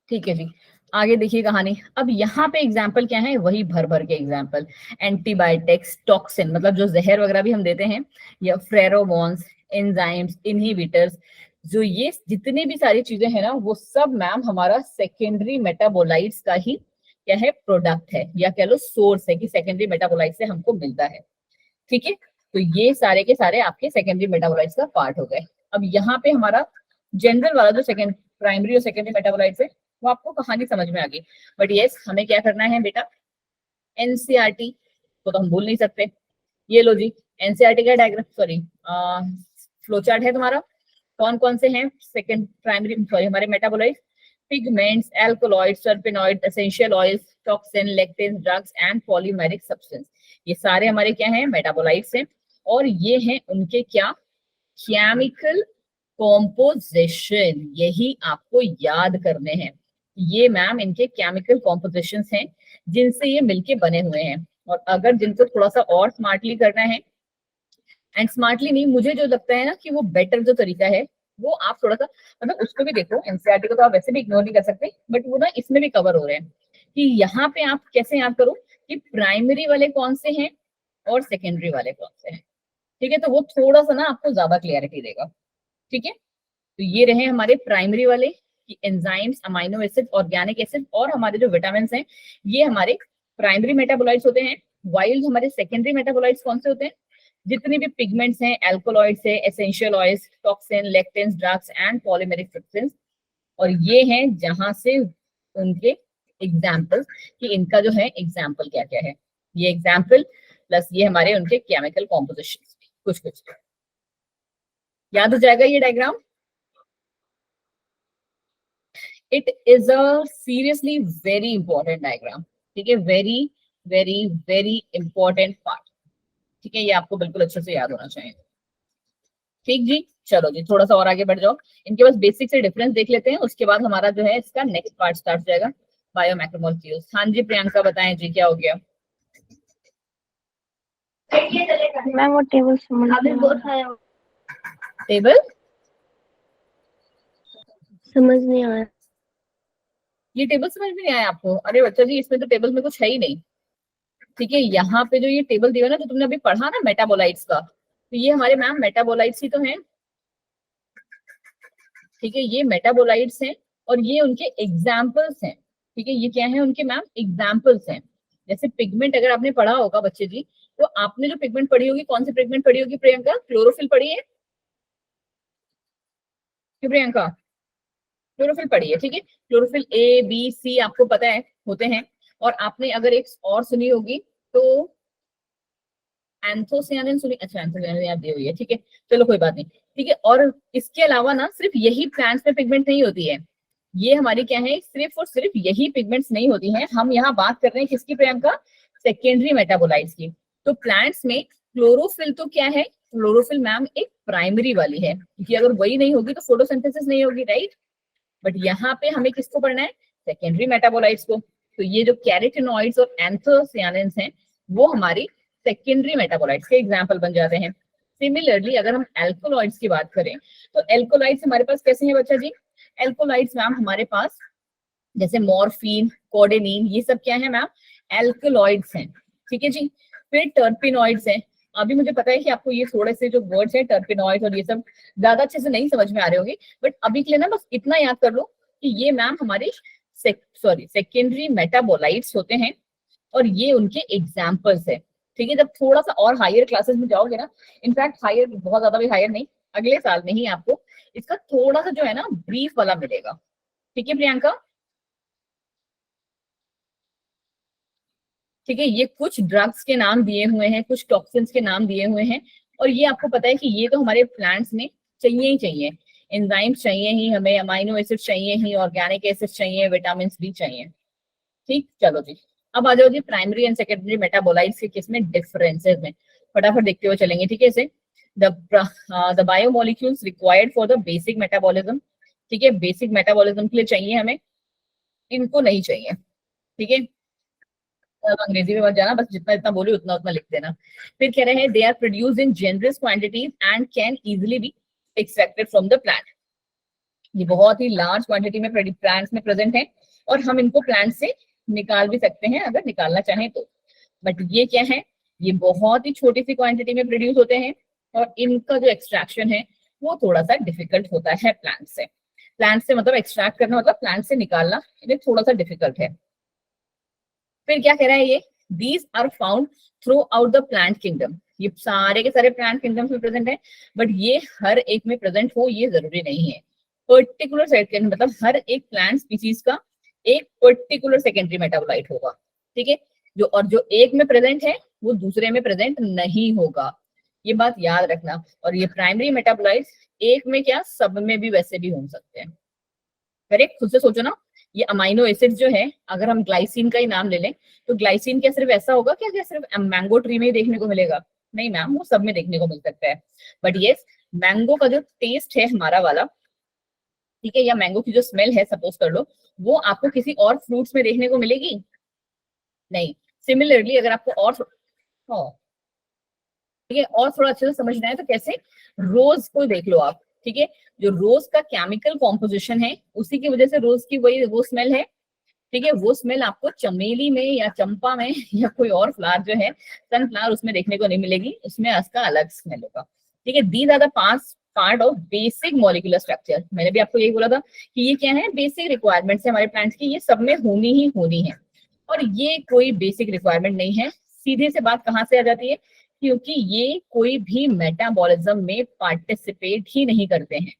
ठीक है जी, आगे देखिए कहानी। अब यहाँ पे एग्जाम्पल क्या है? वही भर भर के एग्जाम्पल। एंटीबायोटिक्स, टॉक्सिन, मतलब जो जहर वगैरह भी हम देते हैं, या फेरोमोन्स, एंजाइम्स, इनहिबिटर्स, जो ये जितनी भी सारी चीजें हैं ना, वो सब मैम हमारा सेकेंडरी मेटाबोलाइट्स का ही क्या है? प्रोडक्ट है, या कह लो सोर्स है कि सेकेंडरी मेटाबोलाइट से हमको मिलता है। ठीक है, तो ये सारे के सारे आपके सेकेंडरी मेटाबोलाइट्स का पार्ट हो गए। अब यहाँ पे हमारा जनरल वाला जो सेकेंड प्राइमरी और सेकेंडरी मेटाबोलाइट्स है वो आपको कहानी समझ में आ गई। बट यस, हमें क्या करना है बेटा? एनसीईआरटी को तो हम भूल नहीं सकते। ये लो जी, एनसीईआरटी का डायग्राम, सॉरी फ्लो चार्ट है तुम्हारा। कौन कौन से हैं सेकेंड प्राइमरी, सॉरी हमारे metabolites? Pigments, alkaloids, टर्पेनॉइड्स, essential oils, toxin, lectin, drugs and polymeric substance. ये सारे हमारे क्या हैं? मेटाबोलाइट्स हैं। और ये हैं उनके क्या? Chemical composition. यही आपको याद करने हैं। ये मैम इनके केमिकल कॉम्पोजिशंस हैं जिनसे ये मिलके बने हुए हैं। और अगर जिनको थोड़ा सा और स्मार्टली करना है, एंड स्मार्टली नहीं, मुझे जो लगता है ना कि वो बेटर जो तरीका है, वो आप थोड़ा सा मतलब उसको भी देखो। एनसीईआरटी को तो आप वैसे भी इग्नोर नहीं कर सकते, बट वो ना इसमें भी कवर हो रहे हैं कि यहाँ पे आप कैसे याद करो कि प्राइमरी वाले कौन से हैं और सेकेंडरी वाले कौन से हैं। ठीक है, तो वो थोड़ा सा ना आपको ज्यादा क्लियरिटी देगा। ठीक है, तो ये रहे हमारे प्राइमरी वाले कि enzymes, amino acid, organic acid और हमारे जो विटामिन हैं, ये हमारे प्राइमरी मेटाबोलाइट्स होते हैं। वाइल हमारे सेकेंडरी मेटाबोलाइट्स कौन से होते हैं? जितने भी पिगमेंट्स हैं, एल्कोलॉइड्स है, essential oils, toxin, lectins, drugs and polymeric substance. और ये हैं जहां से उनके एग्जाम्पल्स कि इनका जो है एग्जाम्पल क्या क्या है। ये एग्जाम्पल प्लस ये हमारे उनके केमिकल कॉम्पोजिशन कुछ कुछ याद हो जाएगा ये diagram. It is a seriously very important diagram. ठीक है, very very very important part. ठीक है, ये आपको बिल्कुल अच्छे से याद होना चाहिए। ठीक जी, चलो जी थोड़ा सा और आगे बढ़ जाओ, इनके पास बेसिक से डिफरेंस देख लेते हैं, उसके बाद हमारा जो है इसका नेक्स्ट पार्ट स्टार्ट हो जाएगा, बायोमैक्रोमोलेक्यूल्स। हाँ जी प्रियंका बताएं जी क्या हो गया।
मैम वो टेबल
टेबल
समझ नहीं आया।
ये टेबल समझ में नहीं आया आपको? अरे बच्चा जी इसमें तो टेबल में कुछ है ही नहीं। ठीक है, यहाँ पे जो ये टेबल दिया ना, जो तुमने अभी पढ़ा ना मेटाबोलाइट्स का, तो ये हमारे मैम मेटाबोलाइट्स ही तो हैं। ठीक है, ये मेटाबोलाइट्स हैं और ये उनके एग्जाम्पल्स हैं। ठीक है, ये क्या है उनके मैम एग्जाम्पल्स हैं। जैसे पिगमेंट अगर आपने पढ़ा होगा बच्चे जी, तो आपने जो पिगमेंट पढ़ी होगी, कौन सी पिगमेंट पढ़ी होगी प्रियंका? क्लोरोफिल पढ़ी है कि प्रियंका? क्लोरोफिल पढ़ी है। ठीक है, क्लोरोफिल ए बी सी आपको पता है होते हैं। और आपने अगर एक और सुनी होगी तो एंथोसियानिन सुनी, अच्छा एंथोसियानिन याद दी हुई है। ठीक है, चलो कोई बात नहीं। ठीक है, और इसके अलावा ना सिर्फ यही प्लांट्स में पिगमेंट नहीं होती है, ये हमारी क्या है, सिर्फ और सिर्फ यही पिगमेंट्स नहीं होती हैं। हम यहाँ बात कर रहे हैं किसकी प्रियंका? सेकेंडरी मेटाबोलाइट्स की। तो प्लांट्स में क्लोरोफिल तो क्या है, क्लोरोफिल मैम एक प्राइमरी वाली है, क्योंकि अगर वही नहीं होगी तो फोटोसिंथेसिस नहीं होगी, राइट। बट यहाँ पे हमें किसको पढ़ना है? सेकेंडरी मेटाबोलाइट्स को। तो ये जो कैरोटीनॉइड्स और एंथोसियानिन्स हैं, वो हमारी सेकेंडरी मेटाबोलाइट्स के एग्जाम्पल बन जाते हैं। सिमिलरली अगर हम एल्कोलॉइड्स की बात करें, तो एल्कोलॉइड्स हमारे पास कैसे हैं बच्चा जी? एल्कोलॉइड्स मैम हमारे पास जैसे मॉर्फिन, कोडेनिन, ये सब क्या है मैम? एल्कोलॉइड्स हैं। ठीक है जी, फिर टर्पिनॉइड्स हैं। अभी मुझे पता है कि आपको ये थोड़े से जो वर्ड्स हैं टर्पिनॉइड्स और ये सब ज्यादा अच्छे से नहीं समझ में आ रहे होंगे, बट अभी के लिए ना बस इतना याद कर लो कि ये मैम हमारे सेकेंडरी मेटाबोलाइट्स होते हैं और ये उनके एग्जाम्पल्स है। ठीक है, जब थोड़ा सा और हायर क्लासेस में जाओगे ना, इनफैक्ट हायर, बहुत ज्यादा भी हायर नहीं, अगले साल में ही आपको इसका थोड़ा सा जो है ना ब्रीफ वाला मिलेगा। ठीक है प्रियंका? ठीक है, ये कुछ ड्रग्स के नाम दिए हुए हैं, कुछ टॉक्सिन्स के नाम दिए हुए हैं, और ये आपको पता है कि ये तो हमारे प्लांट्स में चाहिए ही चाहिए। एंजाइम्स चाहिए ही हमें, अमाइनो एसिड चाहिए ही, ऑर्गेनिक एसिड चाहिए, विटामिन भी चाहिए। ठीक, चलो जी अब आ जाओ जी प्राइमरी एंड सेकेंडरी मेटाबोलाइट्स के किसमें डिफरेंसेस में, फटाफट देखते हुए चलेंगे। ठीक है, इसे the biomolecules required for the basic metabolism. ठीक है, बेसिक मेटाबॉलिज्म के लिए चाहिए हमें, इनको नहीं चाहिए। ठीक है, अंग्रेजी में मत जाना, बस जितना जितना बोली उतना उतना लिख देना। फिर कह रहे हैं they are produced in generous quantities and can easily be extracted from the plant. ये बहुत ही लार्ज क्वांटिटी में प्लांट्स में प्रेजेंट है और हम इनको प्लांट से निकाल भी सकते हैं अगर निकालना चाहें तो। बट ये क्या है, ये बहुत ही छोटी सी क्वांटिटी में प्रोड्यूस होते हैं और इनका जो एक्सट्रैक्शन है वो थोड़ा सा डिफिकल्ट होता है प्लांट से। प्लांट से मतलब एक्सट्रैक्ट करना मतलब प्लांट से निकालना, इन्हें थोड़ा सा डिफिकल्ट है। फिर क्या कह रहा है ये, these are found throughout the plant kingdom. ये सारे के सारे प्लांट किंगडम्स में प्रेजेंट है, बट ये हर एक में प्रेजेंट हो ये जरूरी नहीं है। पर्टिकुलर सेकेंड मतलब हर एक प्लांट स्पीसीज का एक पर्टिकुलर सेकेंडरी मेटाबोलाइट होगा। ठीक है, जो एक में प्रेजेंट है वो दूसरे में प्रेजेंट नहीं होगा, ये बात याद रखना। और ये प्राइमरी मेटाबोलाइट एक में क्या, सब में भी वैसे भी हो सकते हैं। करेक्ट, खुद से सोचो ना, ये अमाइनो एसिड जो है, अगर हम ग्लाइसिन का ही नाम ले लें, तो ग्लाइसिन क्या सिर्फ ऐसा होगा क्या सिर्फ मैंगो ट्री में ही देखने को मिलेगा? नहीं मैम, वो सब में देखने को मिल सकता है। बट यस, मैंगो का जो टेस्ट है हमारा वाला, ठीक है, या मैंगो की जो स्मेल है सपोज कर लो, वो आपको किसी और फ्रूट्स में देखने को मिलेगी? नहीं। सिमिलरली अगर आपको और ठीक है और थोड़ा अच्छे से समझना है तो कैसे, रोज को देख लो आप। ठीक है, जो रोज का केमिकल कॉम्पोजिशन है उसी की वजह से रोज की वही वो स्मेल है। ठीक है, वो स्मेल आपको चमेली में या चंपा में या कोई और फ्लावर जो है, सनफ्लावर, उसमें देखने को नहीं मिलेगी, उसमें उसका अलग स्मेल होगा। ठीक है, these are the part of basic molecular structure. मैंने भी आपको यही बोला था कि ये क्या है, बेसिक रिक्वायरमेंट्स है हमारे प्लांट्स की, ये सब में होनी ही होनी है। और ये कोई बेसिक रिक्वायरमेंट नहीं है, सीधे से बात कहाँ से आ जाती है, क्योंकि ये कोई भी मेटाबॉलिज्म में पार्टिसिपेट ही नहीं करते हैं।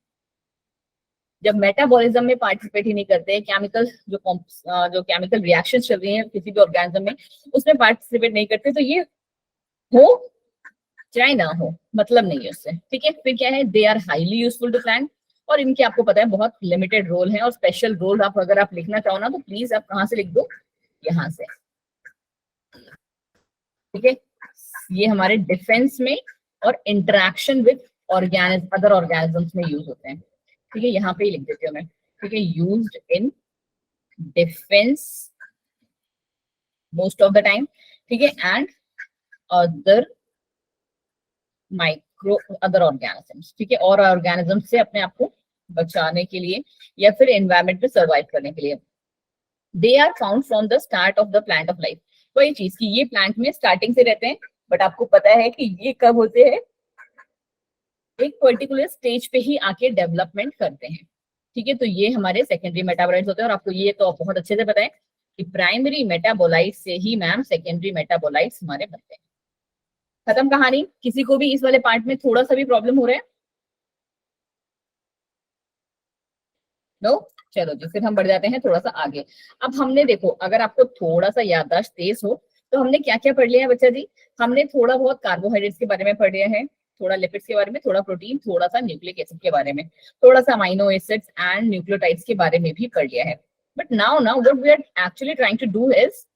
जब मेटाबॉलिज्म में पार्टिसिपेट ही नहीं करते हैं, केमिकल जो केमिकल रिएक्शन चल रही हैं किसी भी ऑर्गेनिज्म में, उसमें पार्टिसिपेट नहीं करते, तो ये हो चाहे ना हो मतलब नहीं है उससे। ठीक है, फिर क्या है, they are highly useful to plant, और इनके आपको पता है बहुत लिमिटेड रोल है। और स्पेशल रोल आप अगर आप लिखना चाहो ना तो प्लीज आप कहाँ से लिख दो, यहाँ से। ठीक है, ये हमारे डिफेंस में और इंटरेक्शन विद अदर ऑर्गेनिजम्स में यूज होते हैं। ठीक है, यहाँ पे ही लिख देती हूँ मैं। ठीक है, used in defence most of the time. ठीक है, एंड अदर अदर ऑर्गेनिजम्स। ठीक है, और ऑर्गेनिज्म से अपने आप को बचाने के लिए या फिर एनवायरमेंट में सर्वाइव करने के लिए। They are found from the start of the plant of life. वही चीज कि ये प्लांट में स्टार्टिंग से रहते हैं, बट आपको पता है कि ये कब होते हैं, एक पर्टिकुलर स्टेज पे ही आके डेवलपमेंट करते हैं। ठीक है, तो ये हमारे सेकेंडरी मेटाबोलाइट्स होते हैं। और आपको ये तो बहुत अच्छे से पता है कि प्राइमरी मेटाबोलाइट से ही मैम सेकेंडरी मेटाबोलाइट्स हमारे बनते हैं। खत्म कहानी। किसी को भी इस वाले पार्ट में थोड़ा सा भी प्रॉब्लम हो रहा है? नो? चलो जी, फिर हम बढ़ जाते हैं थोड़ा सा आगे। अब हमने देखो, अगर आपको थोड़ा सा याददाश्त तेज हो तो हमने क्या क्या पढ़ लिया है बच्चा जी? हमने थोड़ा बहुत कार्बोहाइड्रेट्स के बारे में पढ़ लिया है, थोड़ा लिपिड्स के बारे में, थोड़ा प्रोटीन, थोड़ा सा न्यूक्लिक एसिड के बारे में, थोड़ा सा अमाइनो एसिड्स एंड न्यूक्लियोटाइड्स के बारे में भी पढ़ लिया है। But now what we are actually trying to do is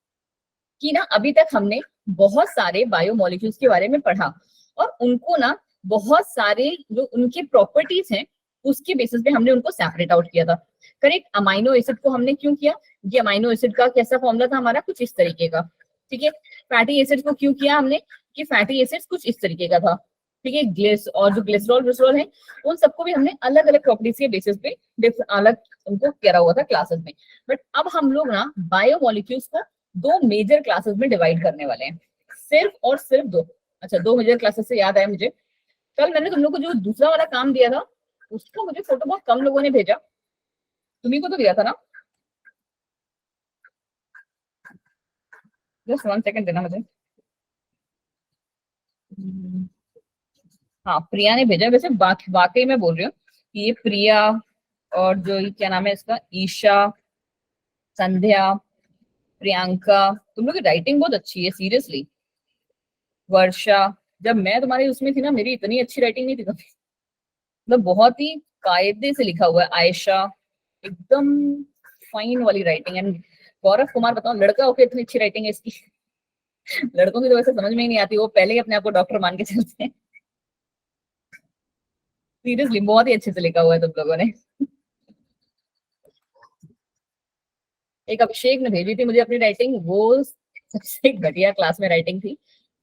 कि ना, अभी तक हमने बहुत सारे बायोमोलिक्यूल्स के बारे में पढ़ा और उनको ना बहुत सारे जो उनके प्रॉपर्टीज हैं उसके बेसिस पे हमने उनको सेपरेट आउट किया था। करेक्ट। अमाइनो एसिड को हमने क्यों किया? ये अमाइनो एसिड का कैसा फॉर्मूला था हमारा? कुछ इस तरीके का। ठीक है। फैटी एसिड को क्यों किया हमने? कि फैटी एसिड कुछ इस तरीके का था। ठीक है। और जो ग्लिसरॉल ग्लिसरॉल है उन सबको भी हमने अलग अलग प्रॉपर्टीज के बेसिस पे अलग उनको करा हुआ था क्लासेस में। बट अब हम लोग ना बायोमोलिक्यूल्स को दो मेजर क्लासेस में डिवाइड करने वाले हैं, सिर्फ और सिर्फ दो। अच्छा, दो मेजर क्लासेस से याद आया मुझे, कल मैंने तुम लोग को जो दूसरा वाला काम दिया था उसको मुझे फोटो बहुत कम लोगों ने भेजा, तुम्ही को तो दिया था ना? जस्ट 1 सेकंड देना मुझे। हाँ, प्रिया ने भेजा। वैसे वाकई में बोल रही हूँ कि ये प्रिया और जो ये क्या नाम है इसका, ईशा, संध्या, प्रियंका, तुम लोग की राइटिंग बहुत अच्छी है सीरियसली। वर्षा, जब मैं तुम्हारी उसमें थी ना मेरी इतनी अच्छी राइटिंग नहीं थी कभी, मतलब बहुत ही कायदे से लिखा हुआ है। आयशा, एकदम फाइन वाली राइटिंग। एंड गौरव कुमार, बताओ लड़का होकर इतनी अच्छी राइटिंग है इसकी। लड़कों की तो वैसे समझ में ही नहीं आती, वो पहले ही अपने आप को डॉक्टर मान के चलते हैं। सीरियसली बहुत ही अच्छे से लिखा हुआ है तुम लोगों ने। एक अभिषेक ने भेजी थी मुझे अपनी राइटिंग, वो सबसे घटिया क्लास में राइटिंग थी।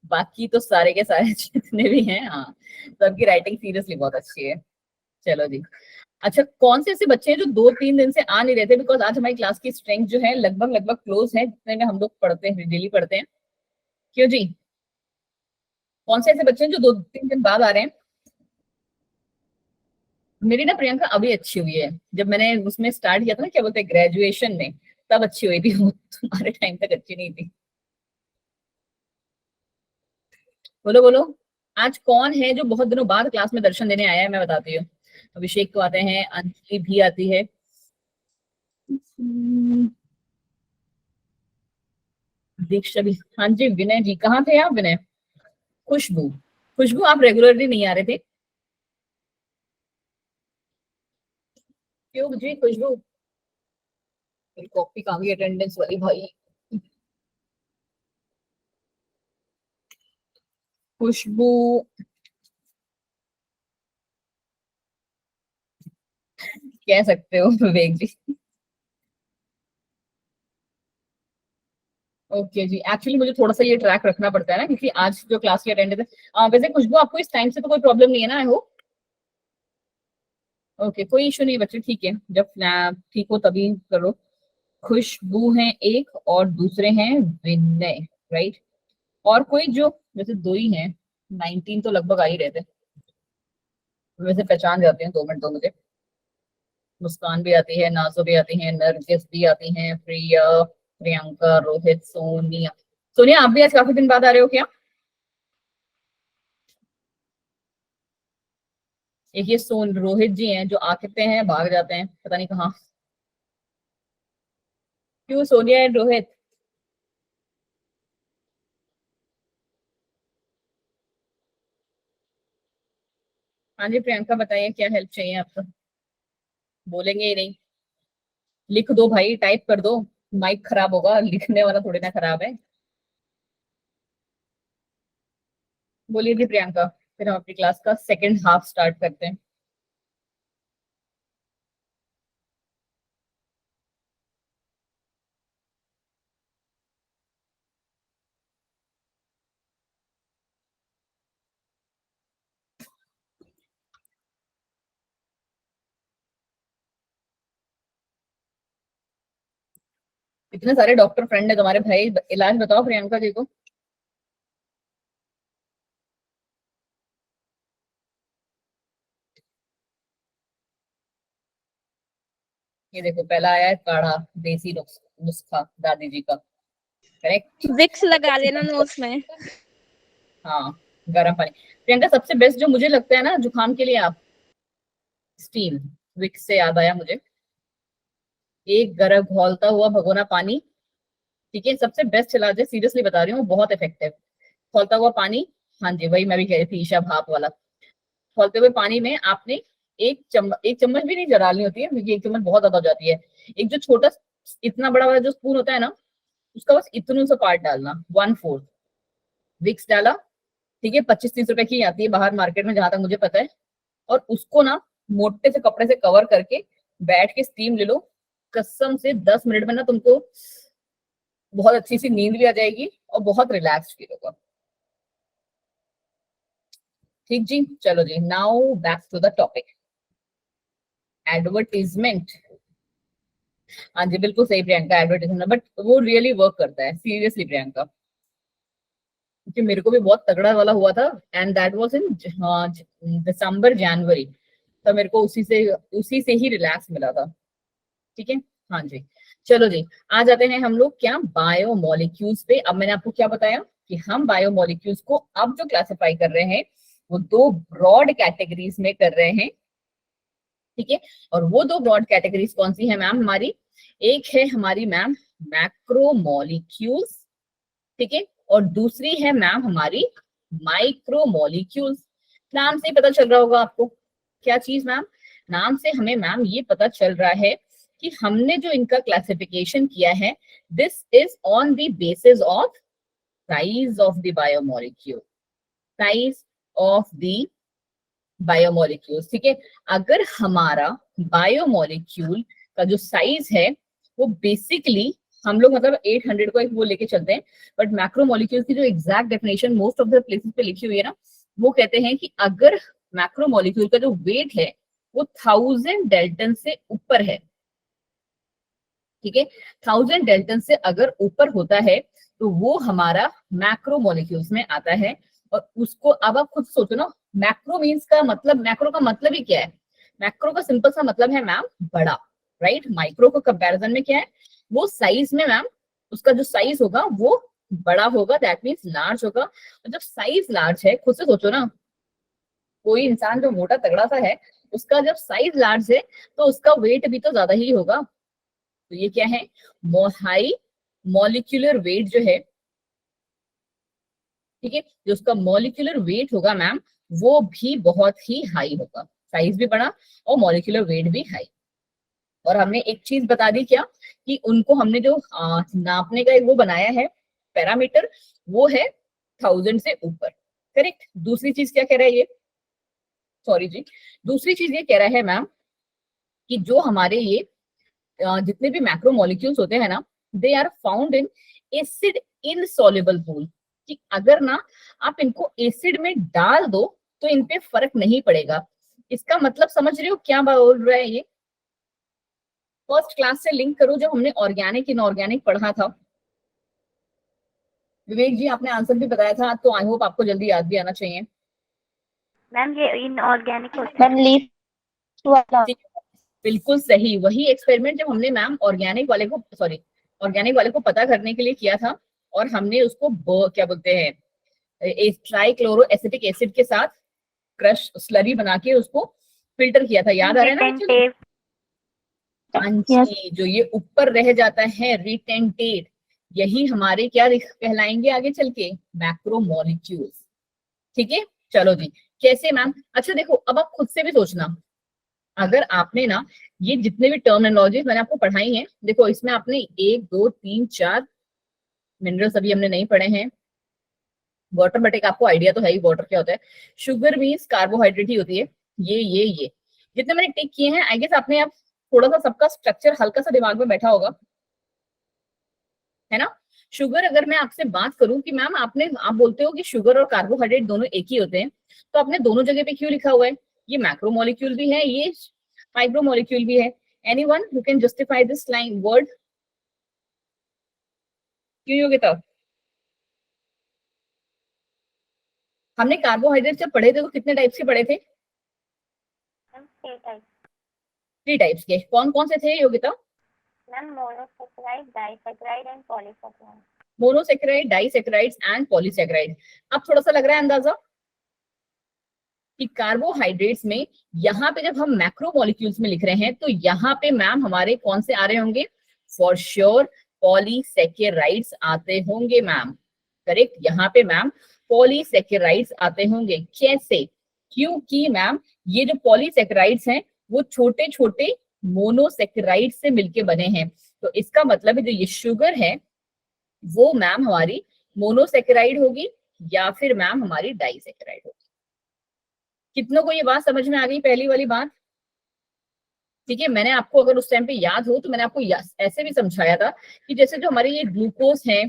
बाकी तो सारे के सारे जितने भी हैं, हाँ, सबकी राइटिंग सीरियसली बहुत अच्छी है। चलो जी। अच्छा, कौन से ऐसे बच्चे हैं जो 2-3 दिन से आ नहीं रहे थे? बिकॉज आज हमारी क्लास की स्ट्रेंथ जो है लगभग लगभग क्लोज है, जितने में हम लोग पढ़ते हैं, डेली पढ़ते हैं। क्यों जी? कौन से ऐसे बच्चे हैं जो 2-3 दिन बाद आ रहे हैं? मेरी ना प्रियंका अभी अच्छी हुई है। जब मैंने उसमें स्टार्ट किया था ना, क्या बोलते हैं, ग्रेजुएशन में, तब अच्छी हुई थी वो, तुम्हारे टाइम तक अच्छी नहीं थी। बोलो बोलो। आज कौन है जो बहुत दिनों बाद क्लास में दर्शन देने आया है? मैं बताती हूँ। अभिषेक तो आते हैं, अंजलि भी आती है, दीक्षा भी। हाँ जी, विनय जी कहाँ थे आप? विनय, खुशबू, खुशबू आप रेगुलरली नहीं आ रहे थे क्यों जी? खुशबू, मेरी कॉपी कहाँ गई अटेंडेंस वाली भाई? खुशबू, कह सकते हो विवेक जी। ओके जी, एक्चुअली मुझे थोड़ा सा ये ट्रैक रखना पड़ता है ना, क्योंकि आज जो क्लास की अटेंडेंस है। वैसे खुशबू आपको इस टाइम से तो कोई प्रॉब्लम नहीं है ना? I hope. ओके, कोई इशू नहीं बच्चे, ठीक है, जब ठीक हो तभी करो। खुशबू है एक और दूसरे हैं विनय, राइट? और कोई जो, वैसे दो ही हैं, 19 तो लगभग आ ही रहे थे। वैसे पहचान जाते हैं, 2 मिनट दो मुझे। मुस्कान भी आती है, नाजो भी आती है, नरगिस भी आती हैं, प्रिया, प्रियंका, रोहित, सोनिया। सोनिया आप भी आज काफी दिन बाद आ रहे हो क्या? एक ये रोहित जी हैं जो आते हैं भाग जाते हैं, पता नहीं कहाँ। क्यों सोनिया एंड रोहित? हाँ जी प्रियंका, बताइए क्या हेल्प चाहिए आपको? बोलेंगे ही नहीं। लिख दो भाई, टाइप कर दो। माइक खराब होगा, लिखने वाला थोड़ी ना खराब है। बोलिए जी प्रियंका। फिर हम अपनी क्लास का सेकंड हाफ स्टार्ट करते हैं। इतने सारे डॉक्टर फ्रेंड है तुम्हारे भाई, इलाज बताओ प्रियंका जी को। ये देखो पहला आया है काढ़ा, देसी नुस्खा दादी जी का, करेक्ट।
विक्स लगा लेना नोज में।
हाँ, गर्म पानी। प्रियंका सबसे बेस्ट जो मुझे लगता है ना जुकाम के लिए, आप स्टीम। विक्स से याद आया मुझे, एक गर्म खौलता हुआ भगोना पानी, ठीक है, सबसे बेस्ट इलाज है, सीरियसली बता रही हूँ, बहुत इफेक्टिव। खौलता हुआ पानी, हाँ जी वही मैं भी कह रही थी, ईशा भाप वाला। खौलते हुए पानी में आपने एक चम्मच भी नहीं डालनी होती है, क्योंकि एक चम्मच बहुत ज्यादा हो जाती है। एक जो छोटा इतना बड़ा वाला जो स्पून होता है ना, उसका बस इतना सा पार्ट डालना, 1/4 विक्स डाला, ठीक है, 25-30 रुपए की आती है बाहर मार्केट में जहां तक मुझे पता है। और उसको ना मोटे से कपड़े से कवर करके बैठ के स्टीम ले लो, कसम से 10 मिनट में ना तुमको बहुत अच्छी सी नींद भी आ जाएगी और बहुत रिलैक्स फील होगा। ठीक जी, चलो जी, now back to the topic, advertisement. हाँ जी बिल्कुल सही प्रियंका, एडवर्टीजमेंट, बट वो रियली वर्क करता है, सीरियसली प्रियंका, क्योंकि मेरे को भी बहुत तगड़ा वाला हुआ था, एंड दैट वाज इन दिसंबर जनवरी, तो मेरे को उसी से ही रिलैक्स मिला था। ठीक है, हाँ जी, चलो जी, आ जाते हैं हम लोग क्या, बायोमोलिक्यूल्स पे। अब मैंने आपको क्या बताया कि हम बायोमोलिक्यूल्स को अब जो क्लासिफाई कर रहे हैं वो दो ब्रॉड कैटेगरीज में कर रहे हैं, ठीक है। और वो दो ब्रॉड कैटेगरीज कौन सी है मैम हमारी, एक है हमारी मैम मैक्रोमोलिक्यूल्स, ठीक है, और दूसरी है मैम हमारी माइक्रोमोलिक्यूल्स। नाम से ही पता चल रहा होगा आपको क्या चीज मैम, नाम से हमें मैम ये पता चल रहा है कि हमने जो इनका क्लासिफिकेशन किया है, this is on the basis of size of the biomolecule, size of the biomolecules, ठीक है। अगर हमारा बायोमोलिक्यूल का जो साइज है वो बेसिकली, हम लोग मतलब 800 को एक वो लेके चलते हैं, बट मैक्रोमोलिक्यूल्स की जो exact definition most of the places पे लिखी हुई है ना, वो कहते हैं कि अगर मैक्रोमोलिक्यूल का जो वेट है वो 1000 डेल्टन से ऊपर है, ठीक है, 1000 डेल्टन से अगर ऊपर होता है तो वो हमारा मैक्रोमोलिक्यूल्स में आता है। और उसको अब आप खुद सोचो ना, मैक्रो मीन्स का मतलब, मैक्रो का मतलब ही क्या है, मैक्रो का सिंपल सा मतलब है मैम बड़ा, राइट। माइक्रो को कंपैरिजन में क्या है, वो साइज में मैम, उसका जो साइज होगा वो बड़ा होगा, दैट मीन्स लार्ज होगा। और जब साइज लार्ज है, खुद से सोचो ना, कोई इंसान जो मोटा तगड़ा सा है, उसका जब साइज लार्ज है तो उसका वेट भी तो ज्यादा ही होगा। तो ये क्या है, हाई मॉलिक्यूलर वेट जो है, ठीक है, जो उसका मॉलिक्यूलर वेट होगा मैम, वो भी बहुत ही हाई होगा, साइज भी बड़ा और मॉलिक्यूलर वेट भी हाई। और हमने एक चीज बता दी क्या, कि उनको हमने जो नापने का एक वो बनाया है पैरामीटर, वो है 1000 से ऊपर, करेक्ट। दूसरी चीज क्या कह रहा है ये, सॉरी जी, दूसरी चीज ये कह रहा है मैम कि जो हमारे ये जितने भी मैक्रोमोलिक्यूल्स होते हैं ना, they are found in acid insoluble pool, कि अगर ना आप इनको एसिड में डाल दो तो इन पे फर्क नहीं पड़ेगा। इसका मतलब समझ रहे हो क्या बोल रहा है ये, फर्स्ट क्लास से लिंक करो जब हमने ऑर्गेनिक इनऑर्गेनिक पढ़ा था। विवेक जी आपने आंसर भी बताया था, तो आई होप आपको जल्दी याद भी आना चाहिए।
मैम ये इनऑर्गेनिक होता है, मैम लीफ वाला।
बिल्कुल सही, वही एक्सपेरिमेंट जब हमने मैम ऑर्गेनिक वाले को, सॉरी, ऑर्गेनिक वाले को पता करने के लिए किया था, और हमने उसको क्या बोलते हैं, ट्राइक्लोरो एसिटिक एसिड के साथ क्रश स्लरी बना के उसको फिल्टर किया था, याद आ रहा है ना। हाँ जी, जो ये ऊपर रह जाता है रिटेंटेड, यही हमारे क्या कहलाएंगे आगे चल के, मैक्रोमोलिक्यूल्स, ठीक है। चलो जी, कैसे मैम, अच्छा देखो अब आप खुद से भी सोचना, अगर आपने ना ये जितने भी टर्मिनोलॉजी मैंने आपको पढ़ाई हैं, देखो इसमें आपने 1 2 3 4 मिनरल्स अभी हमने नहीं पढ़े हैं, वाटर, बट एक आपको आइडिया तो है ही वाटर क्या होता है। शुगर मीन्स कार्बोहाइड्रेट ही होती है। ये जितने मैंने टिक किए हैं, आई गेस आपने आप थोड़ा सा सबका स्ट्रक्चर हल्का सा दिमाग में बैठा होगा, है ना। शुगर, अगर मैं आपसे बात करूं कि मैम आप बोलते हो कि शुगर और कार्बोहाइड्रेट दोनों एक ही होते हैं, तो आपने दोनों जगह पे क्यों लिखा हुआ है? ये मैक्रोमोलिक्यूल भी है, ये फाइब्रोमोलिक्यूल भी है। Anyone who can justify this line word? क्यों योगिता? हमने कार्बोहाइड्रेट जब पढ़े थे तो कितने टाइप्स के पढ़े थे?
Ma'am 3 type.
3 टाइप्स के। कौन कौन से थे Yogita?
Ma'am monosaccharide, disaccharide and polysaccharide.
Monosaccharide, disaccharides and polysaccharide. अब थोड़ा सा लग रहा है अंदाजा कि कार्बोहाइड्रेट्स में यहाँ पे जब हम मैक्रोमोलिक्यूल्स में लिख रहे हैं तो यहाँ पे मैम हमारे कौन से आ रहे होंगे? फॉर श्योर पॉलीसेकेराइड्स आते होंगे मैम, करेक्ट। यहाँ पे मैम पॉलीसेकेराइड्स आते होंगे। कैसे? क्योंकि मैम ये जो पॉलीसेकेराइड्स हैं वो छोटे छोटे मोनोसेकेराइड से मिलके बने हैं। तो इसका मतलब है जो ये शुगर है वो मैम हमारी मोनोसेकेराइड होगी या फिर मैम हमारी डाइसेकेराइड होगी। कितनों को ये बात समझ में आ गई? पहली वाली बात, ठीक है। मैंने आपको अगर उस टाइम पे याद हो तो मैंने आपको ऐसे भी समझाया था कि जैसे जो हमारे ये ग्लूकोज हैं,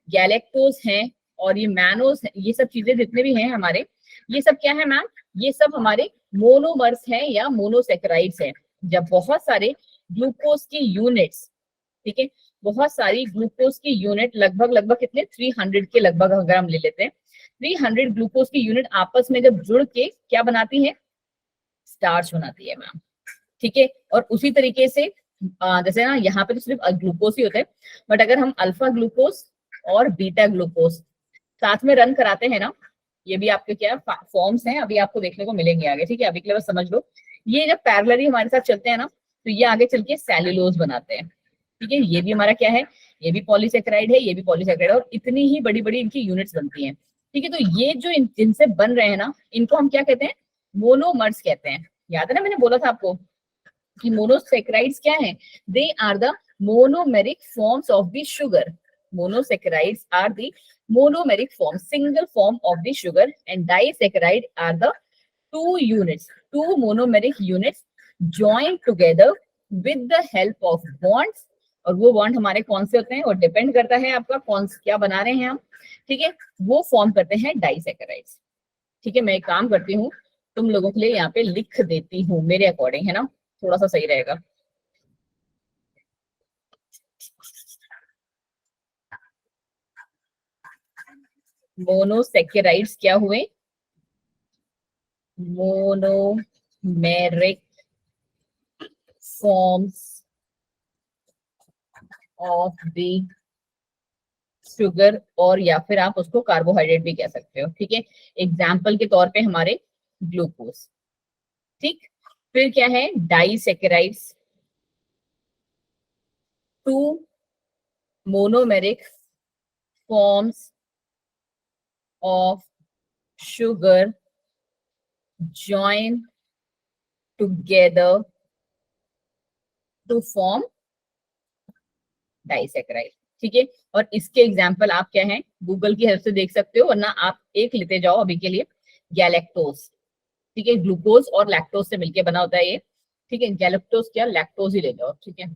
गैलेक्टोज हैं और ये मैनोज हैं, ये सब चीजें जितने भी हैं हमारे, ये सब क्या है मैम? ये सब हमारे मोनोमर्स हैं या मोनोसेकेराइड्स हैं। जब बहुत सारे ग्लूकोज की यूनिट्स, ठीक है, बहुत सारी ग्लूकोज की यूनिट, लगभग कितने 300 के लगभग अगर हम ले लेते हैं, 300 ग्लूकोज की यूनिट आपस में जब जुड़ के क्या बनाती है? स्टार्च बनाती है मैम, ठीक है। और उसी तरीके से जैसे ना यहाँ पे तो सिर्फ ग्लूकोज ही होता है, बट अगर हम अल्फा ग्लूकोज और बीटा ग्लूकोज साथ में रन कराते हैं ना, ये भी आपके क्या फॉर्म्स हैं, अभी आपको देखने को मिलेंगे आगे, ठीक है। अभी के लिए बस समझ लो, ये जब पैरेलली हमारे साथ चलते हैं ना तो ये आगे चल के सेल्यूलोज बनाते हैं, ठीक है। ये भी हमारा क्या है? ये भी पॉलीसेकेराइड है, ये भी पॉलीसेकेराइड है, और इतनी ही बड़ी बड़ी इनकी यूनिट्स बनती हैं, ठीक है। तो ये जो जिनसे बन रहे हैं ना, इनको हम क्या कहते हैं? मोनोमर्स कहते हैं। याद है ना, मैंने बोला था आपको कि मोनोसेकेराइड्स क्या है? They are the monomeric forms of the sugar. Monosaccharides are the monomeric form, single form of the sugar, and disaccharide are the two monomeric units joined together with the help of bonds। और वो bond हमारे कौन से होते हैं? और depend करता है आपका कौन क्या बना रहे हैं हम, ठीक है। वो फॉर्म करते हैं डाइसेकेराइड्स, ठीक है। मैं एक काम करती हूँ, तुम लोगों के लिए यहाँ पे लिख देती हूँ मेरे अकॉर्डिंग, है ना, थोड़ा सा सही रहेगा। मोनोसेकेराइड्स क्या हुए? Monomeric forms of the sugar, और या फिर आप उसको कार्बोहाइड्रेट भी कह सकते हो, ठीक है। एग्जाम्पल के तौर पे हमारे ग्लूकोज, ठीक। फिर क्या है? Disaccharides, two monomeric forms of sugar join together to form disaccharide, ठीक है। और इसके एग्जाम्पल आप क्या है? गूगल की हेल्प से देख सकते हो, वरना आप एक लेते जाओ अभी के लिए, गैलेक्टोज, ठीक है। ग्लूकोज और लैक्टोज से मिलके बना होता है ये, ठीक है। गैलेक्टोज क्या? लैक्टोज ही ले जाओ, ठीक है।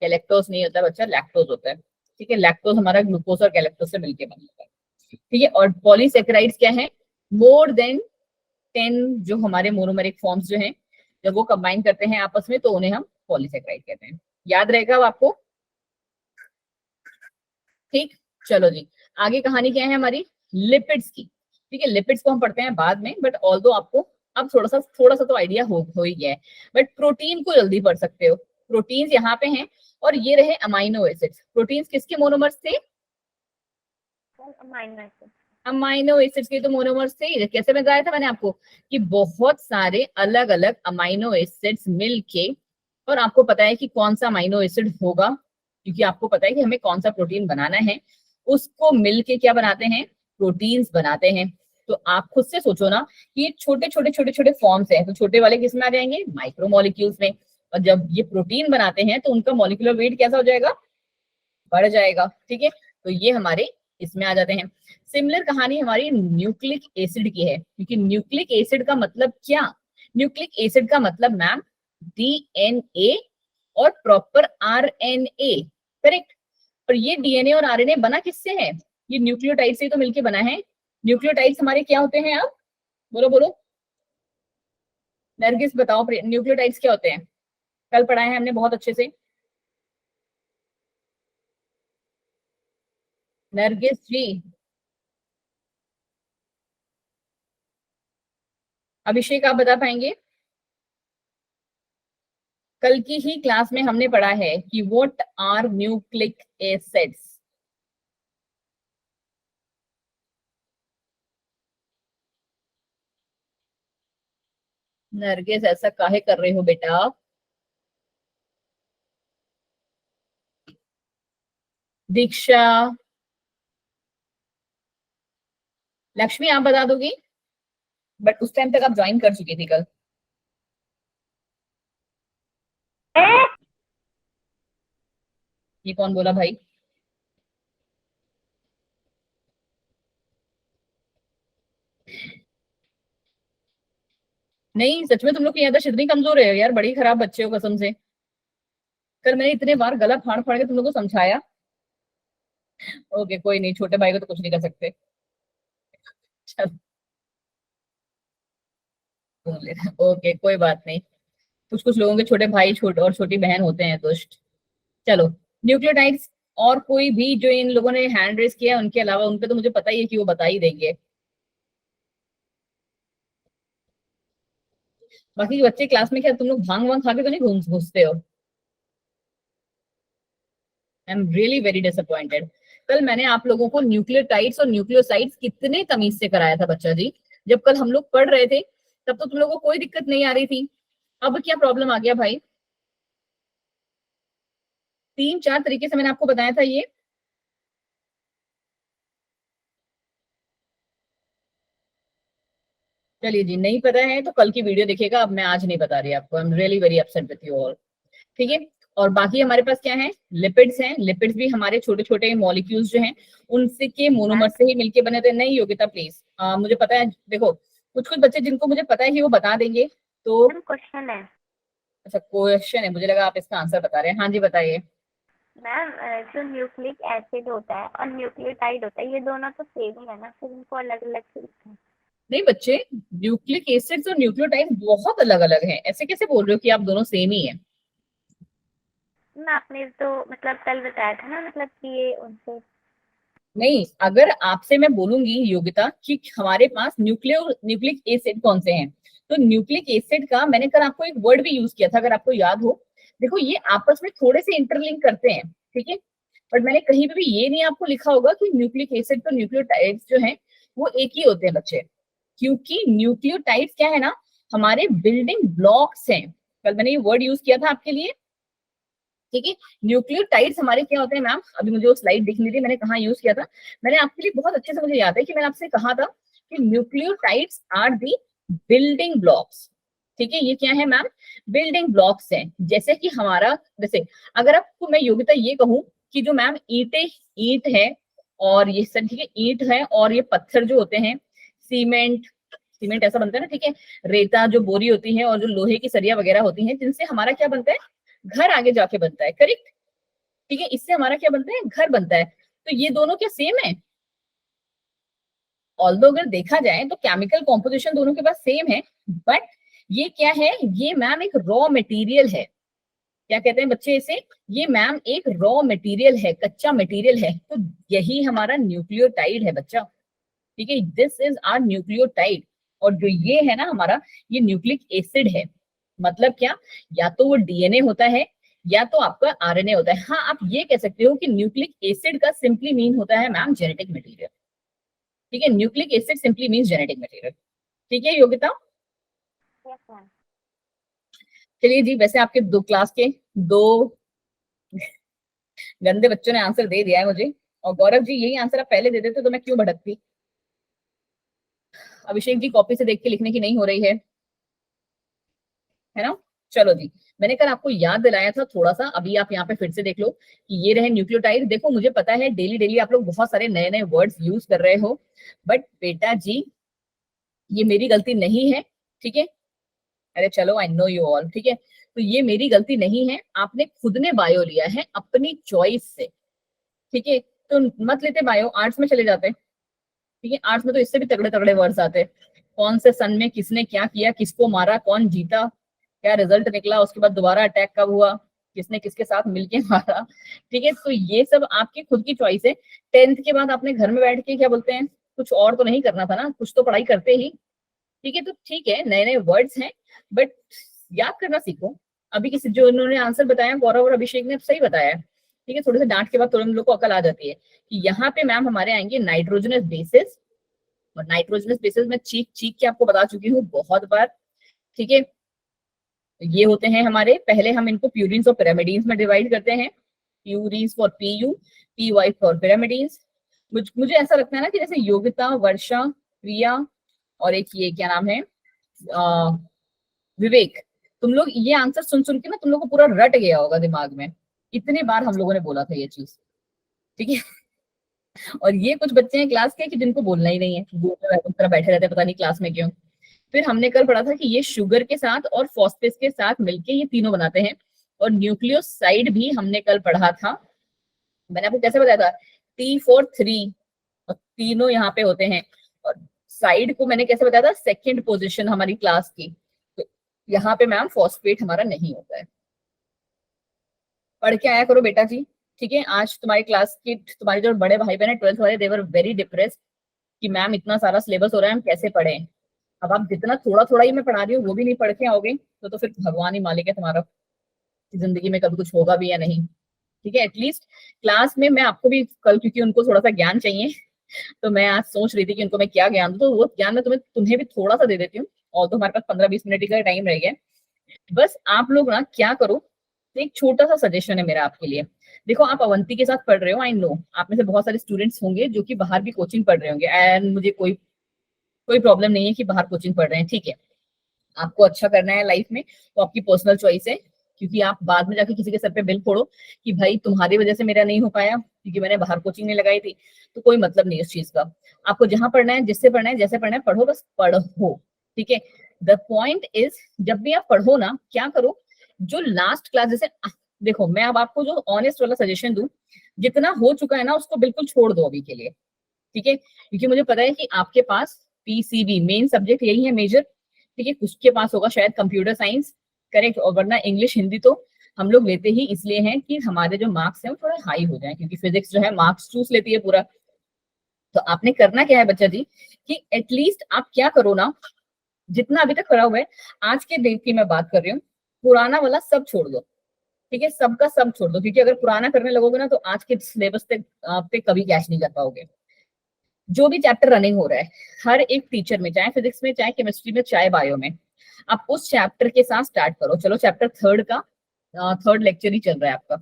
गैलेक्टोज नहीं होता बच्चा, लैक्टोज होता है, ठीक है। लैक्टोज हमारा ग्लूकोज और गैलेक्टोज से मिलके बना होता है, ठीक है। और पॉलीसेकेराइड्स क्या है? मोर देन 10 जो हमारे मोनोमेरिक फॉर्म्स जो हैं, जब वो कंबाइन करते हैं आपस में तो उन्हें हम पॉलीसेकेराइड कहते हैं। याद रहेगा अब आपको, ठीक। चलो जी, आगे कहानी क्या है हमारी? लिपिड्स की, ठीक है। लिपिड्स को हम पढ़ते हैं बाद में, बट ऑल्दो आपको अब थोड़ा सा तो आइडिया हो ही गया है, बट प्रोटीन को जल्दी पढ़ सकते हो। प्रोटीन्स यहाँ पे हैं, और ये रहे अमाइनो एसिड्स। प्रोटीन्स किसके मोनोमर्स थे? अमाइनो एसिड्स के तो मोनोमर्स थे। कैसे बताया था मैंने आपको कि बहुत सारे अलग अलग अमाइनो एसिड्स मिलके, और आपको पता है कि कौन सा अमाइनो एसिड होगा, क्योंकि आपको पता है कि हमें कौन सा प्रोटीन बनाना है, उसको मिलके क्या बनाते हैं? प्रोटीन्स बनाते हैं। तो आप खुद से सोचो ना कि ये छोटे छोटे छोटे छोटे फॉर्म्स हैं, तो छोटे वाले किस में आ जाएंगे? माइक्रोमोलिक्यूल्स में। और जब ये प्रोटीन बनाते हैं तो उनका मॉलिक्यूलर वेट कैसा हो जाएगा? बढ़ जाएगा, ठीक है। तो ये हमारे इसमें आ जाते हैं। सिमिलर कहानी हमारी न्यूक्लिक एसिड की है, क्योंकि न्यूक्लिक एसिड का मतलब क्या, न्यूक्लिक एसिड का मतलब मैम डीएनए और प्रॉपर आरएनए, करेक्ट। और ये डीएनए और आरएनए बना किससे है, ये न्यूक्लियोटाइड से तो मिलके बना है। न्यूक्लियोटाइड्स हमारे क्या होते हैं, आप बोलो बोलो, नरगिस बताओ न्यूक्लियोटाइड्स क्या होते हैं, कल पढ़ाए हैं हमने बहुत अच्छे से। नरगिस जी, अभिषेक आप बता पाएंगे। कल की ही क्लास में हमने पढ़ा है कि what are nucleic acids. Nargis ऐसा काहे कर रहे हो बेटा। दीक्षा, लक्ष्मी आप बता दोगी, बट उस टाइम तक आप ज्वाइन कर चुकी थी कल। ये कौन बोला भाई, नहीं सच में तुम लोग की याददाश्त इतनी कमजोर है यार, बड़ी खराब बच्चे हो कसम से। कल मैंने इतने बार गला फाड़ फाड़ के तुम लोग को समझाया। ओके कोई नहीं, छोटे भाई को तो कुछ नहीं कर सकते। चल ओके कोई बात नहीं, कुछ कुछ लोगों के छोटे भाई छोटे और छोटी बहन होते हैं दुष्ट। चलो, न्यूक्लियोटाइड्स, और कोई भी जो इन लोगों ने हैंड रेस किया उनके अलावा, उनपे तो मुझे पता ही है कि वो बता ही देंगे। बाकी के बच्चे क्लास में क्या तुम लोग भांग वांग खा के तो नहीं घुसते हो। I am really very disappointed. कल मैंने आप लोगों को न्यूक्लियोटाइड्स और न्यूक्लियोसाइड्स कितने तमीज से कराया था बच्चा जी, जब कल हम लोग पढ़ रहे थे तब तो तुम लोगों को कोई दिक्कत नहीं आ रही थी, अब क्या प्रॉब्लम आ गया भाई। 3-4 तरीके से मैंने आपको बताया था ये। चलिए जी, नहीं पता है तो कल की वीडियो देखिएगा, अब मैं आज नहीं बता रही आपको। I am really very upset with you all, ठीक है। और बाकी हमारे पास क्या है, लिपिड्स हैं। लिपिड्स भी हमारे छोटे छोटे मॉलिक्यूल्स जो हैं उनसे के मोनोमर से ही मिलके बने थे। नहीं योगिता प्लीज, मुझे पता है, देखो कुछ कुछ बच्चे जिनको मुझे पता है कि वो बता देंगे तो।
क्वेश्चन है।
अच्छा क्वेश्चन है, मुझे लगा आप इसका आंसर बता रहे हैं। हाँ जी बताइए।
मैम जो न्यूक्लिक एसिड होता है और न्यूक्लियोटाइड होता है, ये दोनों तो सेम ही है ना, फिर इनको अलग अलग से लिखा है।
नहीं बच्चे, न्यूक्लिक एसिड्स और न्यूक्लियोटाइड बहुत अलग अलग हैं, ऐसे कैसे बोल रहे हो कि आप दोनों सेम ही हैं।
ना आपने तो मतलब कल बताया था ना, मतलब कि ये उनसे।
नहीं, अगर आपसे मैं बोलूंगी योगिता कि हमारे पास न्यूक्लिक एसिड कौन से हैं, तो न्यूक्लिक एसिड का मैंने कल आपको एक वर्ड भी यूज किया था अगर आपको याद हो। देखो ये आपस में थोड़े से इंटरलिंक करते हैं, ठीक है, बट मैंने कहीं पे भी ये नहीं आपको लिखा होगा कि न्यूक्लिक एसिड तो न्यूक्लियोटाइड्स जो है वो एक ही होते हैं बच्चे, क्योंकि न्यूक्लियोटाइड्स क्या है ना, हमारे बिल्डिंग ब्लॉक्स हैं। कल मैंने ये वर्ड यूज किया था आपके लिए, ठीक है। न्यूक्लियोटाइड्स हमारे क्या होते हैं मैम, अभी मुझे वो स्लाइड दिख नहीं रही, मैंने कहाँ यूज किया था। मैंने आपके लिए बहुत अच्छे से मुझे याद है कि मैंने आपसे कहा था कि nucleotides are the building blocks, ठीक है। ये क्या है मैम, बिल्डिंग ब्लॉक्स हैं। जैसे कि हमारा, जैसे अगर आपको मैं योगिता ये कहूँ कि जो मैम ईंट है और ये सब, ठीक है, ईंट है और ये पत्थर जो होते हैं, सीमेंट, सीमेंट ऐसा बनता है ना, ठीक है, रेता जो बोरी होती है और जो लोहे की सरिया वगैरह होती है, जिनसे हमारा क्या बनता है, घर आगे जाके बनता है, करेक्ट, ठीक है, इससे हमारा क्या बनता है, घर बनता है। तो ये दोनों क्या सेम है, ऑल्दो अगर देखा जाए तो केमिकल कॉम्पोजिशन दोनों के पास सेम है, बट ये क्या है, ये मैम एक रॉ मटेरियल है। क्या कहते हैं बच्चे इसे, ये मैम एक रॉ मटेरियल है, कच्चा मटेरियल है। तो यही हमारा न्यूक्लियोटाइड है बच्चा, ठीक है, दिस इज आर न्यूक्लियोटाइड। और जो ये है ना हमारा, ये न्यूक्लिक एसिड है। मतलब क्या, या तो वो डीएनए होता है या तो आपका आरएनए होता है। हाँ आप ये कह सकते हो कि न्यूक्लिक एसिड का सिंपली मीन होता है मैम जेनेटिक मटेरियल, ठीक है, nucleic acid simply mean genetic material, ठीक है योगिता।
Yes ma'am.
चलिए जी, वैसे आपके दो क्लास के दो गंदे बच्चों ने आंसर दे दिया है मुझे, और गौरव जी यही आंसर आप पहले दे देते तो मैं क्यों भटकती। अभिषेक जी कॉपी से देख के लिखने की नहीं हो रही है ना। चलो जी, मैंने कल आपको याद दिलाया था थोड़ा सा, अभी आप यहाँ पे फिर से देख लो कि ये रहे न्यूक्लियोटाइड। देखो मुझे पता है डेली डेली आप लोग बहुत सारे नए नए वर्ड्स यूज कर रहे हो, बट बेटा जी ये मेरी गलती नहीं है, ठीक है। अरे चलो, आई नो यू ऑल, ठीक है। तो ये मेरी गलती नहीं है, आपने खुद ने बायो लिया है अपनी चॉइस से, ठीक है। तो मत लेते बायो, आर्ट्स में चले जाते, ठीक है। आर्ट्स में तो इससे भी तगड़े तगड़े वर्ड्स आते हैं, कौन से सन में किसने क्या किया, किसको मारा, कौन जीता, क्या रिजल्ट निकला, उसके बाद दोबारा अटैक कब हुआ, किसने किसके साथ मिलके मारा, ठीक है। तो ये सब आपकी खुद की चॉइस है। 10th के बाद आपने घर में बैठ के क्या बोलते हैं, कुछ और तो नहीं करना था ना, कुछ तो पढ़ाई करते ही, ठीक है। तो ठीक है, नए नए वर्ड्स हैं, बट याद करना सीखो। अभी किसी जो उन्होंने आंसर बताया, गौरव और अभिषेक ने सही बताया, ठीक है। थोड़े से डांट के बाद तुरंत लोग को अकल आ जाती है कि यहाँ पे मैम हमारे आएंगे नाइट्रोजनस बेसिस, और नाइट्रोजनस बेसिस में चीख चीख के आपको बता चुकी हूँ बहुत बार, ठीक है। ये होते हैं हमारे, पहले हम इनको प्यूरिन्स और पिरामिडीन्स में डिवाइड करते हैं, purines for PU, PY for pyrimidines. मुझे ऐसा लगता है ना कि जैसे योगिता, वर्षा, प्रिया और एक ये क्या नाम है, विवेक, तुम लोग ये आंसर सुन सुन के ना तुम लोग को पूरा रट गया होगा दिमाग में, इतने बार हम लोगों ने बोला था ये चीज, ठीक है। और ये कुछ बच्चे हैं क्लास के कि जिनको बोलना ही नहीं है, तरह बैठे रहते हैं, पता नहीं क्लास में क्यों। फिर हमने कल पढ़ा था कि ये शुगर के साथ और फॉस्फेट के साथ मिलके ये तीनों बनाते हैं, और न्यूक्लियोसाइड भी हमने कल पढ़ा था। मैंने आपको कैसे बताया था, T4 3, और तीनों यहाँ पे होते हैं। और साइड को मैंने कैसे बताया था, सेकेंड पोजिशन हमारी क्लास की। तो यहाँ पे मैम फॉस्फेट हमारा नहीं होता है। पढ़ के आया करो बेटा जी, ठीक है। आज तुम्हारी क्लास की, तुम्हारे जो बड़े भाई बहन है 12th वाले, देवर वेरी डिप्रेस्ड कि मैम इतना सारा सिलेबस हो रहा है, हम कैसे पढ़ें। अब आप जितना थोड़ा थोड़ा ही मैं पढ़ा रही हूँ वो भी नहीं पढ़ के आओगे तो फिर भगवान ही मालिक है तुम्हारा, जिंदगी में कभी कुछ होगा भी या नहीं, ठीक है। एटलीस्ट क्लास में मैं आपको भी कल, क्योंकि उनको थोड़ा सा ज्ञान चाहिए, तो मैं आज सोच रही थी कि उनको मैं क्या ज्ञान दूं, तो वो ज्ञान मैं तुम्हें भी थोड़ा सा दे देती हूँ। और तो हमारे पास 15-20 मिनट का टाइम रह गया। बस आप लोग ना क्या करो, एक छोटा सा सजेशन है मेरा आपके लिए। देखो आप अवंती के साथ पढ़ रहे हो, आई नो आप में से बहुत सारे स्टूडेंट्स होंगे जो कि बाहर भी कोचिंग पढ़ रहे होंगे, एंड मुझे कोई प्रॉब्लम नहीं है कि बाहर कोचिंग पढ़ रहे हैं, ठीक है। आपको अच्छा करना है लाइफ में तो आपकी पर्सनल चॉइस है, क्योंकि आप बाद में जाके किसी के सर पे बिल फोड़ो कि भाई तुम्हारी वजह से मेरा नहीं हो पाया क्योंकि मैंने बाहर कोचिंग नहीं लगाई थी, तो कोई मतलब नहीं उस चीज का। आपको जहां पढ़ना है, जिससे पढ़ना है, जैसे पढ़ना है, पढ़ो, बस पढ़ो, ठीक है। द पॉइंट इज, जब भी आप पढ़ो ना, क्या करो, जो लास्ट क्लास, जैसे देखो मैं अब आपको जो ऑनेस्ट वाला सजेशन दूं, जितना हो चुका है ना उसको बिल्कुल छोड़ दो अभी के लिए, ठीक है। क्योंकि मुझे पता है कि आपके पास पीसीबी मेन सब्जेक्ट यही है, मेजर, ठीक है। कुछ के पास होगा शायद कंप्यूटर साइंस, करेक्ट, और वरना इंग्लिश हिंदी तो हम लोग लेते ही इसलिए हैं कि हमारे जो मार्क्स हैं वो थोड़े हाई हो जाएं, क्योंकि फिजिक्स जो है मार्क्स चूस लेती है पूरा। तो आपने करना क्या है बच्चा जी, कि एटलीस्ट आप क्या करो ना, जितना अभी तक पढ़ा हुआ है, आज के दिन की मैं बात कर रही हूँ, पुराना वाला सब छोड़ दो, ठीक है। सबका सब छोड़ दो, क्योंकि अगर पुराना करने लगोगे ना तो आज के सिलेबस पे कभी कैच नहीं कर पाओगे। जो भी चैप्टर रनिंग हो रहा है हर एक टीचर में, चाहे फिजिक्स में, चाहे केमिस्ट्री में, चाहे बायो में, आप उस चैप्टर के साथ स्टार्ट करो। चलो चैप्टर 3 का थर्ड लेक्चर ही चल रहा है आपका,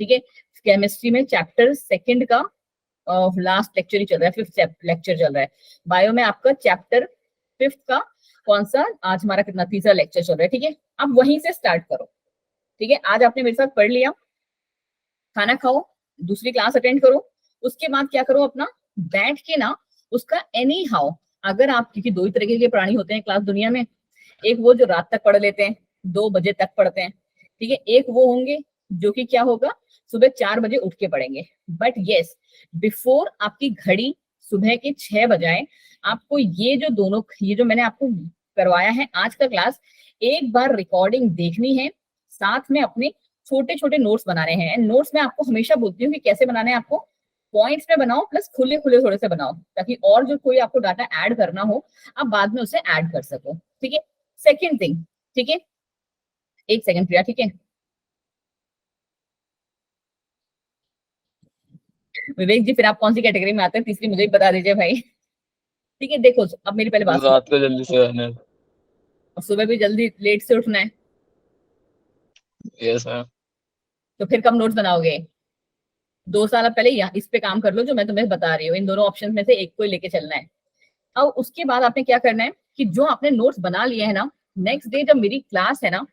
ठीक है। केमिस्ट्री में चैप्टर 2 का लास्ट लेक्चर ही चल रहा है, 5th लेक्चर चल रहा है। बायो में आपका चैप्टर 5th का कौन सा, आज हमारा कितना, 3रा लेक्चर चल रहा है, ठीक है। आप वहीं से स्टार्ट करो, ठीक है। आज आपने मेरे साथ पढ़ लिया, खाना खाओ, दूसरी क्लास अटेंड करो, उसके बाद क्या करो, अपना बैठ के ना उसका एनी हाउ, अगर आप, क्योंकि दो ही तरीके के प्राणी होते हैं क्लास दुनिया में, एक वो जो रात तक पढ़ लेते हैं, 2 बजे तक पढ़ते हैं, ठीक है। एक वो होंगे जो कि क्या होगा, सुबह 4 बजे उठ के पढ़ेंगे। बट यस, बिफोर आपकी घड़ी सुबह के 6 बजाए, आपको ये जो दोनों, ये जो मैंने आपको करवाया है आज का क्लास, एक बार रिकॉर्डिंग देखनी है, साथ में अपने छोटे छोटे नोट्स बनाने हैं। नोट्स मैं आपको हमेशा बोलती हूँ कि कैसे बनाने हैं, आपको पॉइंट्स में बनाओ, प्लस खुले खुले थोड़े से बनाओ, ताकि और जो कोई आपको डाटा ऐड करना हो आप बाद में उसे ऐड कर सको, ठीक है। सेकेंड थिंग, ठीक है, एक सेकंड प्रिया, ठीक है। विवेक जी फिर आप कौन सी कैटेगरी में आते हैं, तीसरी मुझे भी बता दीजिए भाई, ठीक है। देखो अब मेरी पहले बात,
रात को जल्दी से रहना है।
और सुबह भी जल्दी लेट से उठना है,
यस मैम।
तो फिर कब नोट्स बनाओगे? 2 साल पहले इस पे काम कर लो जो मैं तुम्हें बता रही हूँ, इन दोनों ऑप्शन में से एक को ही लेके चलना है। अब उसके बाद आपने क्या करना है कि जो आपने नोट्स बना लिए है ना, नेक्स्ट डे जब मेरी क्लास है ना,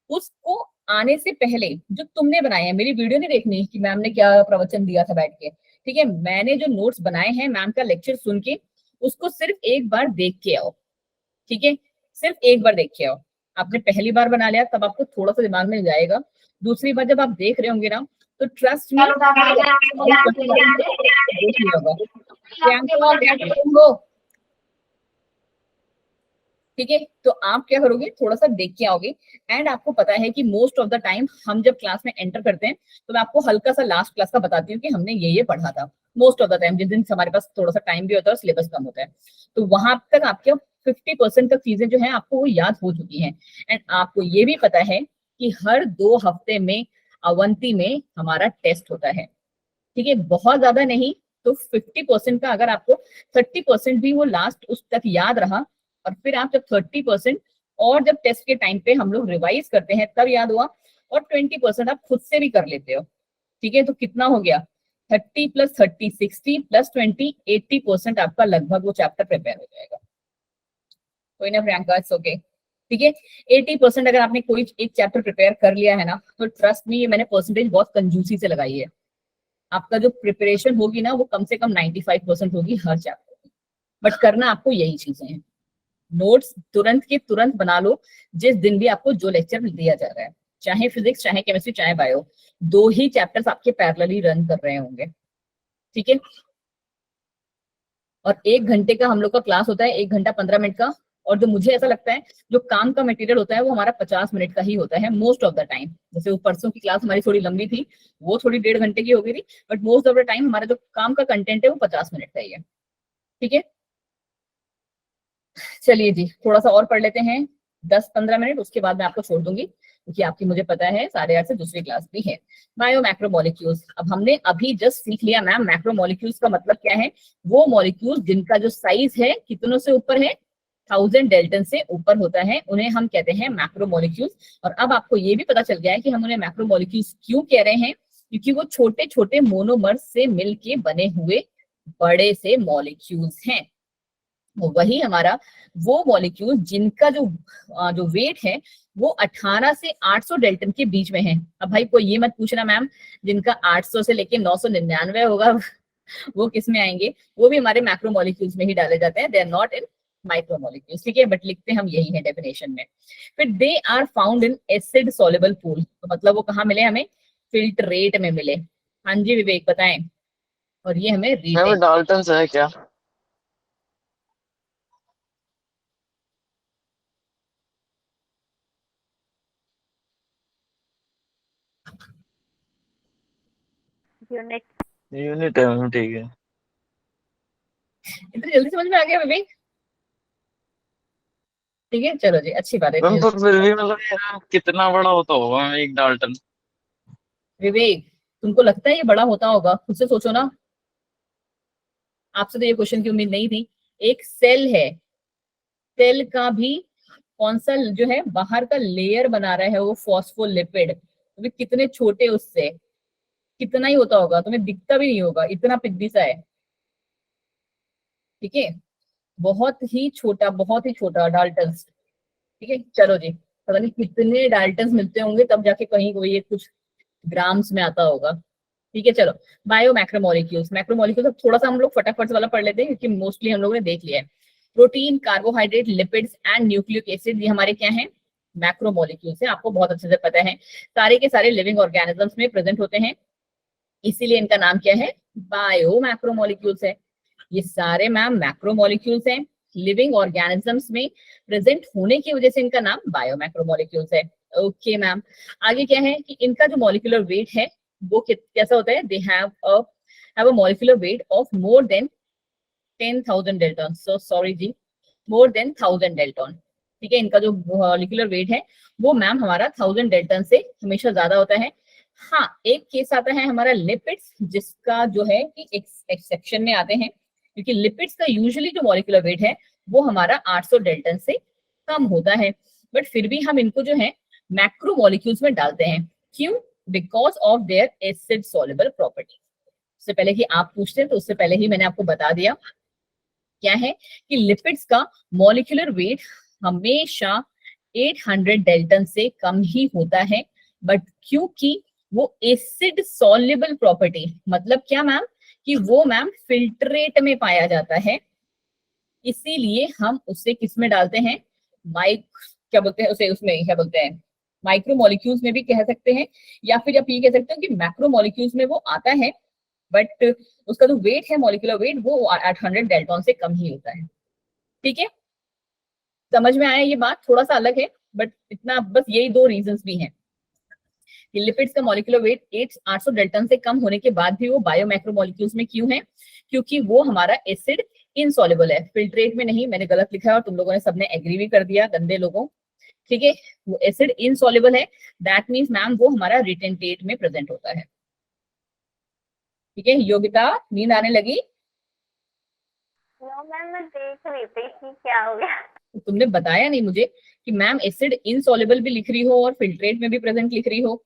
उसको आने से पहले जो तुमने बनाए हैं, मेरी वीडियो नहीं देखनी कि मैम ने क्या प्रवचन दिया था बैठ के, ठीक है, मैंने जो नोट्स बनाए हैं मैम का लेक्चर सुन के, उसको सिर्फ एक बार देख के आओ, ठीक है, सिर्फ एक बार देख के आओ। आपने पहली बार बना लिया तब आपको थोड़ा सा दिमाग में जाएगा, दूसरी बार जब आप देख रहे होंगे ना तो ट्रस्ट में ठीक है। तो आप क्या करोगे, थोड़ा सा देख के आओगे, एंड आपको पता है कि मोस्ट ऑफ द टाइम हम जब क्लास में एंटर करते हैं तो मैं आपको हल्का सा लास्ट क्लास का बताती हूँ कि हमने ये पढ़ा था। मोस्ट ऑफ द टाइम जिस दिन हमारे पास थोड़ा सा टाइम भी होता है और सिलेबस कम होता है, तो वहां तक आपके 50% तक चीजें जो है आपको वो याद हो चुकी हैं। एंड आपको ये भी पता है कि हर 2 हफ्ते में अवंती में हमारा टेस्ट होता है, ठीक है, बहुत ज्यादा नहीं तो 50% का, अगर आपको 30% भी वो लास्ट उस तक याद रहा, और फिर आप जब 30% और जब टेस्ट के टाइम पे हम लोग रिवाइज करते हैं तब याद हुआ, और 20% आप खुद से भी कर लेते हो, ठीक है, तो कितना हो गया, 30 + 30 60 + 20 80% आपका लगभग वो चैप्टर प्रिपेयर हो जाएगा। कोई ना प्रियंका, इट्स ओके, ठीक है। 80% अगर आपने कोई एक चैप्टर प्रिपेयर कर लिया है ना, तो ट्रस्ट मी, ये मैंने परसेंटेज बहुत कंजूसी से लगाई है, आपका जो प्रिपरेशन होगी ना वो कम से कम 95% होगी हर चैप्टर की। बट करना आपको यही चीजें हैं, नोट्स तुरंत के तुरंत बना लो, जिस दिन भी आपको जो लेक्चर दिया जा रहा है, चाहे फिजिक्स, चाहे केमिस्ट्री, चाहे बायो, 2 ही चैप्टर्स आपके पैरेलली रन कर रहे होंगे, ठीक है। और 1 घंटे का हम लोग का क्लास होता है, 1 घंटा 15 मिनट का, और जो मुझे ऐसा लगता है जो काम का मटेरियल होता है वो हमारा 50 मिनट का ही होता है मोस्ट ऑफ द टाइम। जैसे वो परसों की क्लास हमारी थोड़ी लंबी थी, वो थोड़ी 1.5 घंटे की हो गई थी, but most of the time हमारा जो काम का कंटेंट है वो 50 मिनट का ही है, ठीक है। चलिए जी, थोड़ा सा और पढ़ लेते हैं, 10-15 मिनट, उसके बाद मैं आपको छोड़ दूंगी क्योंकि आपकी मुझे पता है 8:30 से दूसरी क्लास भी है। बायो मैक्रोमोलिक्यूल्स, अब हमने अभी जस्ट सीख लिया मैम मैक्रोमोलिक्यूल्स का मतलब क्या है, वो मॉलिक्यूल्स जिनका जो साइज है कितनों से ऊपर है, 1000 डेल्टन से ऊपर होता है, उन्हें हम कहते हैं मैक्रोमोलिक्यूल्स। और अब आपको ये भी पता चल गया है कि हम उन्हें मैक्रोमोलिक्यूल्स क्यों कह रहे हैं, क्योंकि वो छोटे छोटे मोनोमर्स से मिलके बने हुए बड़े से मॉलिक्यूल्स हैं। वही हमारा वो मॉलिक्यूल जिनका जो वेट है वो 18 से 800 डेल्टन के बीच में है। अब भाई कोई ये मत पूछना मैम जिनका 800 से लेके 999 होगा वो किस में आएंगे, वो भी हमारे मैक्रोमोलिक्यूल्स में ही डाले जाते हैं, they are not in micromolecules, ठीक है, बट लिखते हम यही है डेफिनेशन में। फिर they are found in acid soluble pool, तो मतलब वो कहाँ मिले हमें, फिल्ट्रेट में मिले। हाँ जी विवेक बताएं, और ये हमें रीटेन,
डाल्टन से है क्या?
यूनिट
यूनिट है मैम, ठीक है।
इतनी जल्दी समझ में आ गया विवेक, ठीक है, चलो जी, अच्छी बात है।
मैम तो फिर भी मतलब यार कितना बड़ा होता होगा मैम एक डाल्टन?
विवेक तुमको लगता है ये बड़ा होता होगा, खुद से सोचो ना, आपसे तो ये क्वेश्चन की उम्मीद नहीं थी। एक सेल है, सेल का भी कौन सा जो है बाहर का लेयर बना रहा है वो फॉस्फोलिपिड, तो भी कितने छोटे, उससे कितना ही होता होगा, तुम्हें दिखता भी नहीं होगा, इतना पिद्दी सा है, ठीक है, बहुत ही छोटा डाल्टन्स, ठीक है। चलो जी, पता नहीं कितने डाल्टन्स मिलते होंगे तब जाके कहीं कोई ये कुछ ग्राम्स में आता होगा, ठीक है। चलो बायो मैक्रोमोलिक्यूल्स, मैक्रोमोलिक्यूल्स अब थोड़ा सा हम लोग फटाफट से वाला पढ़ लेते हैं क्योंकि मोस्टली हम लोगों ने देख लिया है। Protein, carbohydrate, lipids and nucleic acid, ये हमारे क्या हैं, मैक्रोमोलिक्यूल्स हैं, आपको बहुत अच्छे से पता है, सारे के सारे लिविंग ऑर्गेनिजम्स में प्रेजेंट होते हैं, इसीलिए इनका नाम क्या है, बायो मैक्रोमोलिक्यूल्स है। ये सारे मैम मैक्रोमोलिक्यूल्स हैं, लिविंग ऑर्गेनिजम्स में प्रेजेंट होने की वजह से इनका नाम बायो मैक्रोमोलिक्यूल्स है। ओके मैम, आगे क्या है कि इनका जो मॉलिक्यूलर वेट है वो कैसा होता है, they have a molecular weight of more than 10,000 dalton, so sorry जी, मोर देन 1000 डेल्टन, ठीक है। इनका जो मॉलिक्यूलर वेट है वो मैम हमारा 1000 डेल्टन से हमेशा ज्यादा होता है। हाँ, एक केस आता है हमारा लिपिड्स, जिसका जो है कि एक्सेप्शन में आते हैं, क्योंकि लिपिड्स का यूजुअली जो मॉलिक्यूलर वेट है वो हमारा 800 डेल्टन से कम होता है, बट फिर भी हम इनको जो है मैक्रोमोलिक्यूल्स में डालते हैं, क्यों, because of their acid soluble property. उससे पहले कि आप पूछते हैं तो उससे पहले ही मैंने आपको बता दिया क्या है कि लिपिड्स का मॉलिक्यूलर वेट हमेशा 800 डेल्टन से कम ही होता है, बट क्योंकि वो एसिड सॉल्युबल प्रॉपर्टी, मतलब क्या मैम, कि वो मैम फिल्ट्रेट में पाया जाता है, इसीलिए हम उसे किस में डालते हैं, क्या बोलते हैं उसे, उसमें क्या बोलते हैं, माइक्रोमोलिक्यूल्स में भी कह सकते हैं, या फिर आप ये कह सकते हो कि मैक्रोमोलिक्यूल्स में वो आता है, बट उसका जो वेट है, मॉलिक्यूलर वेट, वो 800 डेल्टन से कम ही होता है। ठीक है, समझ में आया ये बात, थोड़ा सा अलग है, बट इतना, बस यही दो रीजंस भी हैं कि लिपिड्स का मॉलिक्यूलर वेट 800 डेल्टन से कम होने के बाद भी वो बायोमैक्रोमोलिक्यूल्स में क्यों है, क्योंकि वो हमारा एसिड इनसॉल्युबल है, फिल्ट्रेट में नहीं, मैंने गलत लिखा है और तुम लोगों ने सबने एग्री भी कर दिया, गंदे लोगों। ठीक है, वो एसिड इनसॉल्युबल है, दैट मींस मैम वो हमारा रिटेंटेट में प्रेजेंट होता है। ठीक है, योगिता नींद आने लगी?
नो मैम, मैं देख रही थी कि क्या हो गया।
तो तुमने बताया नहीं मुझे कि मैम एसिड इनसॉल्युबल भी लिख रही हो और फिल्ट्रेट में भी प्रेजेंट लिख रही हो।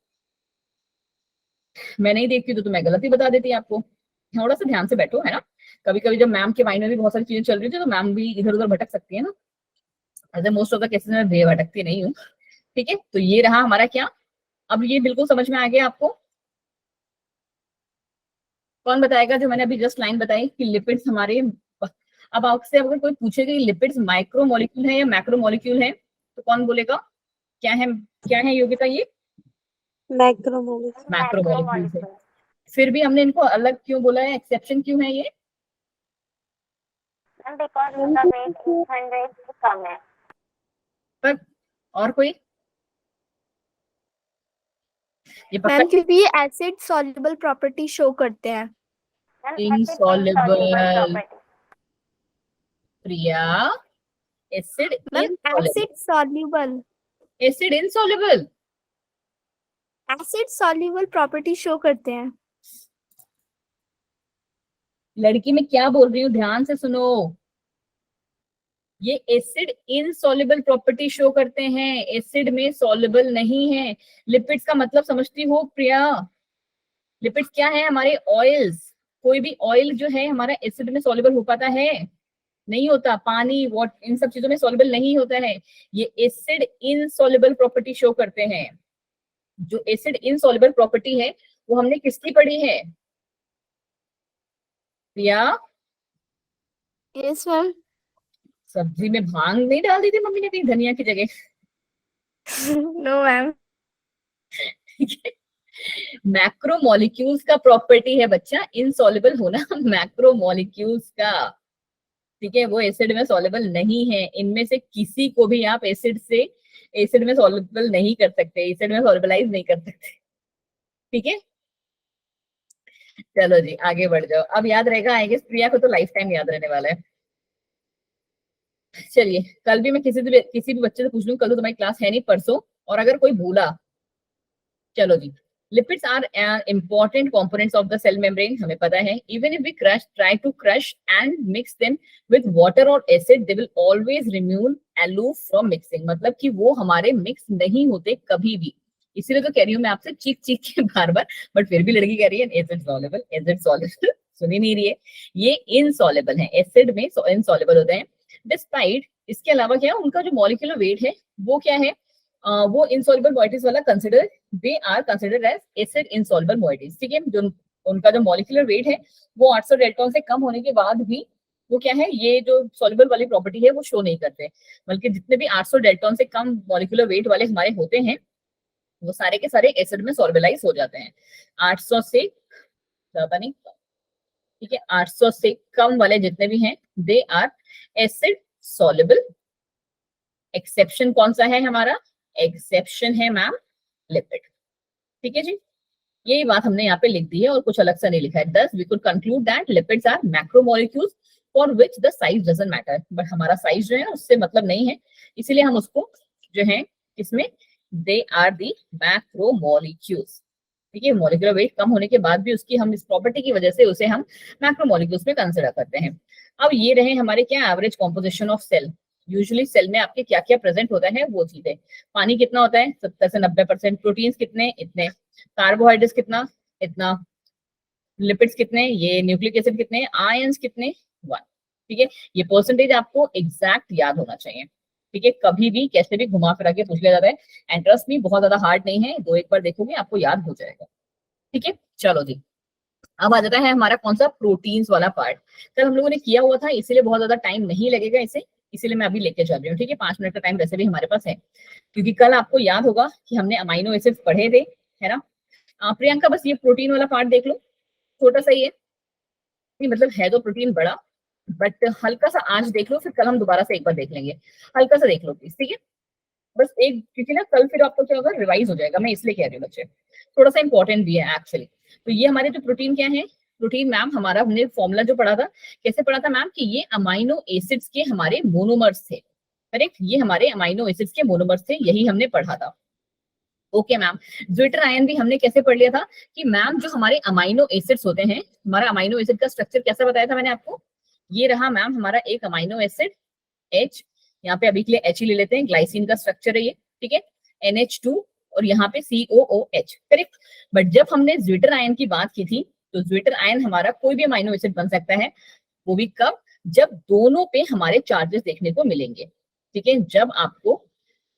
मैं नहीं देखती तो मैं गलत ही बता देती आपको। थोड़ा सा ध्यान से बैठो, है ना, कभी कभी जब मैम के माइंड में भी बहुत सारी चीजें चल रही थी तो मैम भी इधर उधर भटक सकती है ना, ऐसे मोस्ट ऑफ द केसेस में भटकती नहीं हूँ। ठीक है, तो ये रहा हमारा क्या, अब ये बिल्कुल समझ में आ गया आपको? कौन बताएगा जो मैंने अभी जस्ट लाइन बताई कि लिपिड्स हमारे, अब आपसे अगर कोई पूछेगा कि लिपिड्स माइक्रो मॉलिक्यूल है या मैक्रो मॉलिक्यूल है, तो कौन बोलेगा? क्या है, क्या है योगिता ये?
मैक्रोमोलिक्यूल।
मैक्रो मॉलिक्यूल है।
मैक्रोमोलिक्यूल।
फिर भी हमने इनको अलग क्यों बोला है, एक्सेप्शन क्यों है ये?
मैम बिकॉज उनका वेट 800 से कम है।
पर और कोई ये पक्का?
मैम क्योंकि ये एसिड सॉल्युबल प्रॉपर्टी शो करते हैं।
Ma'am
insoluble,
property.
Priya, acid
ma'am
insoluble,
acid soluble,
acid insoluble,
acid soluble property show करते हैं।
लड़की मैं क्या बोल रही हूँ ध्यान से सुनो, ये एसिड इनसॉल्युबल प्रॉपर्टी शो करते हैं, एसिड में सॉल्युबल नहीं है। लिपिड्स का मतलब समझती हो प्रिया? लिपिड्स क्या है, हमारे ऑयल्स, कोई भी ऑयल जो है हमारा एसिड में सॉल्युबल हो पाता है? नहीं होता, पानी वॉट इन सब चीजों में सॉल्युबल नहीं होता है, ये एसिड इनसॉल्युबल प्रॉपर्टी शो करते हैं। जो एसिड इनसॉल्युबल प्रॉपर्टी है वो हमने किसकी पढ़ी है प्रिया?
Yes ma'am.
सब्जी में भांग नहीं डाल दी थी मम्मी ने कहीं धनिया की जगह?
No ma'am.
मैक्रोमोलिक्यूल्स का प्रॉपर्टी है बच्चा इनसॉल्युबल होना, मैक्रोमोलिक्यूल्स का। ठीक है, वो एसिड में सॉल्युबल नहीं है, इनमें से किसी को भी आप एसिड में सॉल्युबल नहीं कर सकते, एसिड में सॉल्युबलाइज नहीं कर सकते। ठीक है, चलो जी आगे बढ़ जाओ, अब याद रहेगा, आई गेस प्रिया को तो लाइफ टाइम याद रहने वाला है। चलिए, कल भी मैं किसी भी बच्चे से पूछ लूं, कल तो तुम्हारी क्लास है नहीं, परसों, और अगर कोई भूला, चलो जी, lipids are an important components of the cell membrane, हमें पता है, even if we try to crush and mix them with water or acid, they will always remain aloof from mixing, मतलब कि वो हमारे मिक्स नहीं होते कभी भी। इसीलिए तो कह रही हूँ मैं आपसे चीख चीख के बार बार, बट फिर भी लड़की कह रही है एसिड सॉल्युबल, एसिड सॉल्युबल, सुन ही नहीं रही है, ये इनसॉल्युबल है, एसिड में इनसॉल्युबल होते हैं। डिस्पाइट इसके अलावा क्या उनका जो मॉलिक्यूलर वेट है वो क्या है, वो इनसॉल्युबल मॉइटीज वाला consider, they are considered as acid insoluble moieties. ठीक है, जो उनका जो मॉलिक्यूलर वेट है वो 800 डेल्टन से कम होने के बाद भी वो क्या है, ये जो सॉल्युबल वाली प्रॉपर्टी है वो शो नहीं करते, बल्कि जितने भी 800 डेल्टन से कम मॉलिक्यूलर वेट वाले हमारे होते हैं वो सारे के सारे एसिड में सॉल्युबलाइज हो जाते हैं। 800 से ज्यादा नहीं, ठीक है, 800 से कम वाले जितने भी हैं they are acid soluble. Exception कौन सा है हमारा, एक्सेप्शन है मैम लिपिड। ठीक है जी, यही बात हमने यहाँ पे लिख दी है और कुछ अलग सा नहीं लिखा है। Thus we could conclude that lipids are macromolecules for which the size doesn't matter, but हमारा साइज जो है उससे मतलब नहीं है, इसीलिए हम उसको जो है इसमें they are the macromolecules। ठीक है, मॉलिक्यूलर वेट कम होने के बाद भी उसकी हम इस प्रॉपर्टी की वजह से उसे हम मैक्रोमोलिक्यूल्स में कंसिडर करते हैं। अब ये रहे हमारे क्या average composition of cell. Usually cell में आपके क्या क्या प्रेजेंट होता है वो चीजें, पानी कितना होता है 70 से 90%, प्रोटीन्स कितने, इतने, कार्बोहाइड्रेट्स कितना, इतना, लिपिड्स कितने, ये न्यूक्लिक एसिड कितने, आयंस कितने, 1। ठीक है, ये परसेंटेज आपको एग्जैक्ट याद होना चाहिए। ठीक है, कभी भी कैसे भी घुमा फिरा के पूछ लिया जाता है, एंड ट्रस्ट मी बहुत ज्यादा हार्ड नहीं है, 2 एक बार देखोगे आपको याद हो जाएगा। ठीक है, चलो जी, अब आ जाता है हमारा कौन सा, प्रोटीन्स वाला पार्ट। कल हम लोगों ने किया हुआ था, इसीलिए बहुत ज्यादा टाइम नहीं लगेगा इसे, इसीलिए मैं अभी लेके चल रही हूँ। ठीक है, 5 मिनट का टाइम वैसे भी हमारे पास है, क्योंकि कल आपको याद होगा कि हमने अमाइनो एसिड्स पढ़े थे, है ना। प्रियंका बस ये प्रोटीन वाला पार्ट देख लो, छोटा सा ही है, ये मतलब है तो प्रोटीन बड़ा, बट हल्का सा आज देख लो, फिर कल हम दोबारा से एक बार देख लेंगे, हल्का सा देख लो प्लीज। ठीक है, बस एक, क्योंकि ना कल फिर आपको क्या होगा, रिवाइज हो जाएगा, मैं इसलिए कह रही हूँ बच्चे, थोड़ा सा इंपॉर्टेंट भी है एक्चुअली। तो ये हमारे जो प्रोटीन क्या है, प्रोटीन मैम हमारा हमने फॉर्मूला जो पढ़ा था, कैसे पढ़ा था मैम, कि ये अमाइनो एसिड्स के हमारे मोनोमर्स थे, करेक्ट, ये हमारे अमाइनो एसिड्स के मोनोमर्स थे, यही हमने पढ़ा था। ओके मैम, ज्विटर आयन भी हमने कैसे पढ़ लिया था, कि मैम जो हमारे अमाइनो एसिड्स होते हैं, हमारा अमाइनो एसिड का स्ट्रक्चर कैसा बताया था मैंने आपको, ये रहा मैम हमारा एक अमाइनो एसिड H, यहाँ पे अभी के लिए H ही ले लेते हैं, ग्लाइसिन का स्ट्रक्चर है ये, ठीक है, NH2 और यहाँ पे COOH, करेक्ट। बट जब हमने ज्विटर आयन की बात की थी, तो ज्विटर आयन हमारा कोई भी अमाइनो एसिड बन सकता है, वो भी कब, जब दोनों पे हमारे चार्जेस देखने को मिलेंगे। ठीक है, जब आपको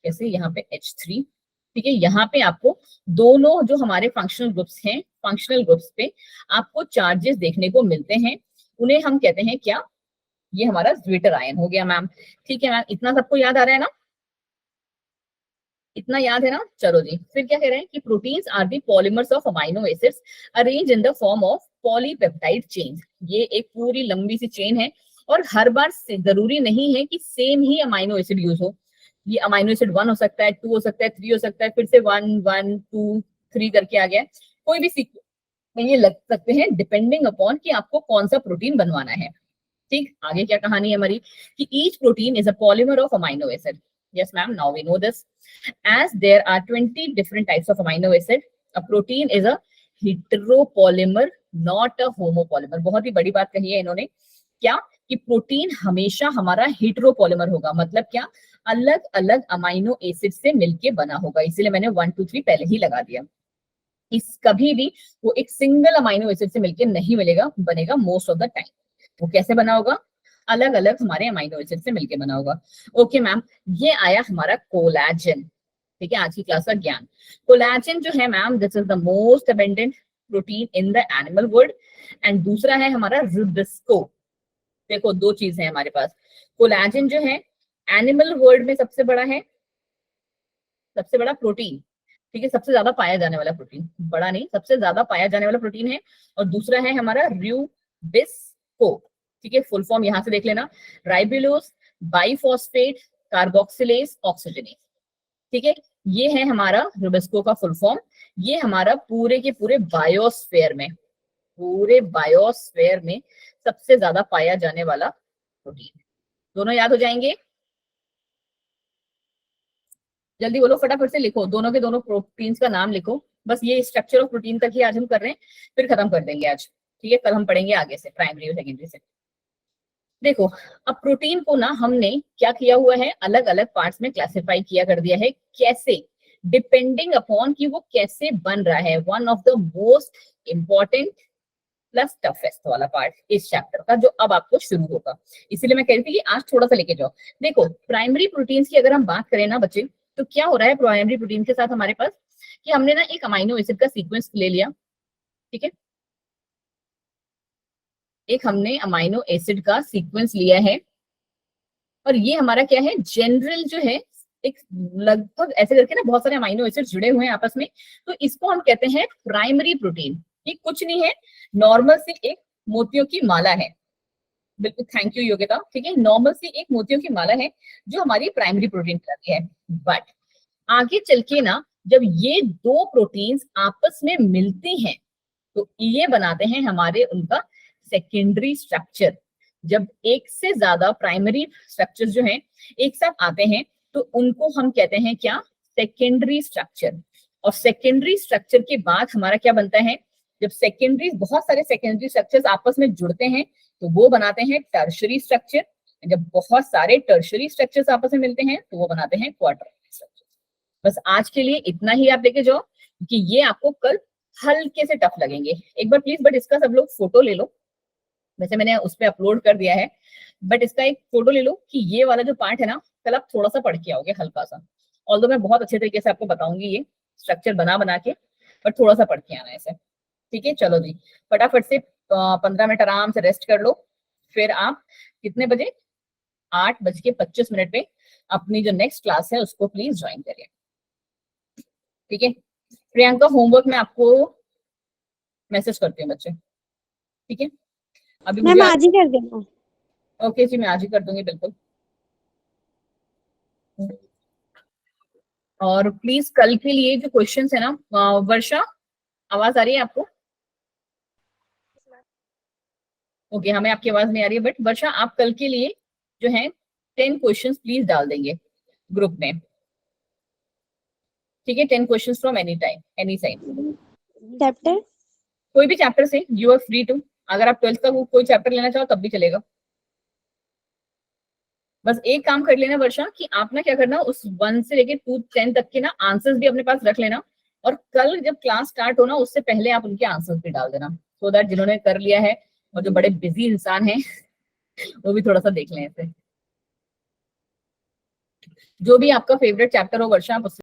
जैसे यहाँ पे H3, ठीक है, यहाँ पे आपको दोनों जो हमारे फंक्शनल ग्रुप्स हैं, फंक्शनल ग्रुप्स पे आपको चार्जेस देखने को मिलते हैं, उन्हें हम कहते हैं क्या, ये हमारा ज्विटर आयन हो गया मैम। ठीक है मैम, इतना सबको याद आ रहा है ना, इतना याद है ना। चलो जी, फिर क्या कह रहे हैं कि proteins are the polymers of amino acids arrange in the form of polypeptide chain. ये एक पूरी लंबी सी चेन है, और हर बार जरूरी नहीं है कि सेम ही अमाइनो एसिड यूज हो, ये अमाइनो एसिड 1 हो सकता है, 2 हो सकता है, 3 हो सकता है, फिर से 1 1 2 3 करके आ गया, कोई भी सीक्वेंस में ये लग सकते हैं, डिपेंडिंग अपॉन कि आपको कौन सा प्रोटीन बनवाना है। ठीक, आगे क्या कहानी है हमारी, कि each protein is a polymer of amino acid. Yes ma'am, now we know this, as there are 20 different types of amino acid, a protein is a heteropolymer not a homopolymer। बहुत ही बड़ी बात कही है इन्होंने, क्या, कि प्रोटीन हमेशा हमारा हेटेरोपॉलीमर होगा, मतलब क्या, अलग अलग अमाइनो एसिड से मिलके बना होगा, इसीलिए मैंने 1 2 3 पहले ही लगा दिया। इस कभी भी वो एक सिंगल अमाइनो एसिड से मिलके नहीं मिलेगा, बनेगा मोस्ट ऑफ द टाइम। वो कैसे बना होगा, अलग अलग हमारे अमाइनो एसिड से मिलके बना होगा। ओके मैम, ये आया हमारा कोलेजन। ठीक है, आज की क्लास का ज्ञान, कोलेजन जो है ma'am, this is the most abundant protein in the animal world, and दूसरा है हमारा रुबिस्को। देखो, 2 चीजें हैं हमारे पास, कोलेजन जो है एनिमल वर्ल्ड में सबसे बड़ा है, सबसे बड़ा प्रोटीन, ठीक है, सबसे ज्यादा पाया जाने वाला प्रोटीन, बड़ा नहीं, सबसे ज्यादा पाया जाने वाला प्रोटीन है, और दूसरा है हमारा रुबिस्को। ठीक है, फुल फॉर्म यहां से देख लेना, राइबोलोज बाइफॉस्फेट कार्बोक्सिलेज ऑक्सीजनेज। ठीक है, ये है हमारा रुबिस्को का फुल फॉर्म। ये हमारा पूरे के पूरे बायोस्फीयर में, पूरे बायोस्फीयर में सबसे ज्यादा पाया जाने वाला प्रोटीन। दोनों याद हो जाएंगे, जल्दी बोलो, फटाफट से लिखो, दोनों के दोनों प्रोटीन्स का नाम लिखो। बस ये स्ट्रक्चर ऑफ प्रोटीन तक ही आज हम कर रहे हैं, फिर खत्म कर देंगे आज। ठीक है, कल हम पढ़ेंगे आगे से, प्राइमरी और सेकेंडरी से। देखो, अब प्रोटीन को ना हमने क्या किया हुआ है, अलग अलग पार्ट्स में क्लासिफाई किया कर दिया है, कैसे, डिपेंडिंग अपॉन कि वो कैसे बन रहा है। One of the most important plus toughest वाला पार्ट इस चैप्टर का, जो अब आपको शुरू होगा, इसीलिए मैं कह रही थी कि आज थोड़ा सा लेके जाओ। देखो, प्राइमरी प्रोटीन्स की अगर हम बात करें ना बच्चे, तो क्या हो रहा है प्राइमरी प्रोटीन के साथ हमारे पास, कि हमने ना एक अमाइनो एसिड का सीक्वेंस ले लिया, ठीक है, एक हमने अमाइनो एसिड का सीक्वेंस लिया है, और ये हमारा क्या है, जनरल जो है, एक लगभग ऐसे करके ना बहुत सारे अमाइनो एसिड जुड़े हुए हैं आपस में, तो इसको हम कहते हैं प्राइमरी प्रोटीन। ये कुछ नहीं है, नॉर्मल सी एक मोतियों की माला है। बिल्कुल, थैंक यू योगिता। ठीक है, नॉर्मल सी एक मोतियों की माला है जो हमारी प्राइमरी प्रोटीन कहलाती है। बट आगे चल के ना, जब ये 2 प्रोटीन्स आपस में मिलती हैं, तो ये बनाते हैं हमारे उनका सेकेंडरी स्ट्रक्चर। जब एक से ज्यादा प्राइमरी स्ट्रक्चर जो हैं एक साथ आते हैं, तो उनको हम कहते हैं क्या, सेकेंडरी स्ट्रक्चर। और सेकेंडरी स्ट्रक्चर के बाद हमारा क्या बनता है, जब सेकेंडरी, बहुत सारे सेकेंडरी स्ट्रक्चर्स आपस में जुड़ते हैं, तो वो बनाते हैं टर्शरी स्ट्रक्चर। जब बहुत सारे टर्शरी स्ट्रक्चर्स आपस में मिलते हैं, तो वो बनाते हैं क्वाटरनरी स्ट्रक्चर। बस आज के लिए इतना ही आप लेके जाओ, कि ये आपको कल हल्के से टफ लगेंगे। एक बार प्लीज बट इसका सब लोग फोटो ले लो, वैसे मैंने उस पर अपलोड कर दिया है, बट इसका एक फोटो ले लो कि ये वाला जो पार्ट है ना, कल आप थोड़ा सा पढ़ के आओगे हल्का सा। ऑल्दो मैं बहुत अच्छे तरीके से आपको बताऊंगी ये स्ट्रक्चर बना के, पर थोड़ा सा पढ़ के आना है इसे। ठीक है, चलो जी फटाफट से 15 मिनट आराम से रेस्ट कर लो। फिर आप कितने बजे, 8:25 पे अपनी जो नेक्स्ट क्लास है उसको प्लीज ज्वाइन करिए। ठीक है, प्रियंका होमवर्क में आपको मैसेज करती हूँ बच्चे। ठीक है, अभी
मैम
मुझे
आज ही कर देना।
ओके जी, मैं आज ही कर दूंगी बिल्कुल। और प्लीज कल के लिए जो क्वेश्चंस है ना, वर्षा आवाज आ रही है आपको? ओके, हमें आपकी आवाज नहीं आ रही है, बट वर्षा आप कल के लिए जो है 10 क्वेश्चंस प्लीज डाल देंगे ग्रुप में। ठीक है, 10 questions from any time any side,
chapter
कोई भी चैप्टर से, यू आर फ्री टू। अगर आप 12th का कोई चैप्टर लेना चाहो तब भी चलेगा। बस एक काम कर लेना वर्षा कि आप ना क्या करना, उस 1 से लेके 10 तक के ना आंसर्स भी अपने पास रख लेना, और कल जब क्लास स्टार्ट हो ना उससे पहले आप उनके आंसर्स भी डाल देना, सो दैट जिन्होंने कर लिया है और जो बड़े बिजी इंसान हैं वो भी थोड़ा सा देख लें इसे। जो भी आपका फेवरेट चैप्टर हो वर्षा, आप उससे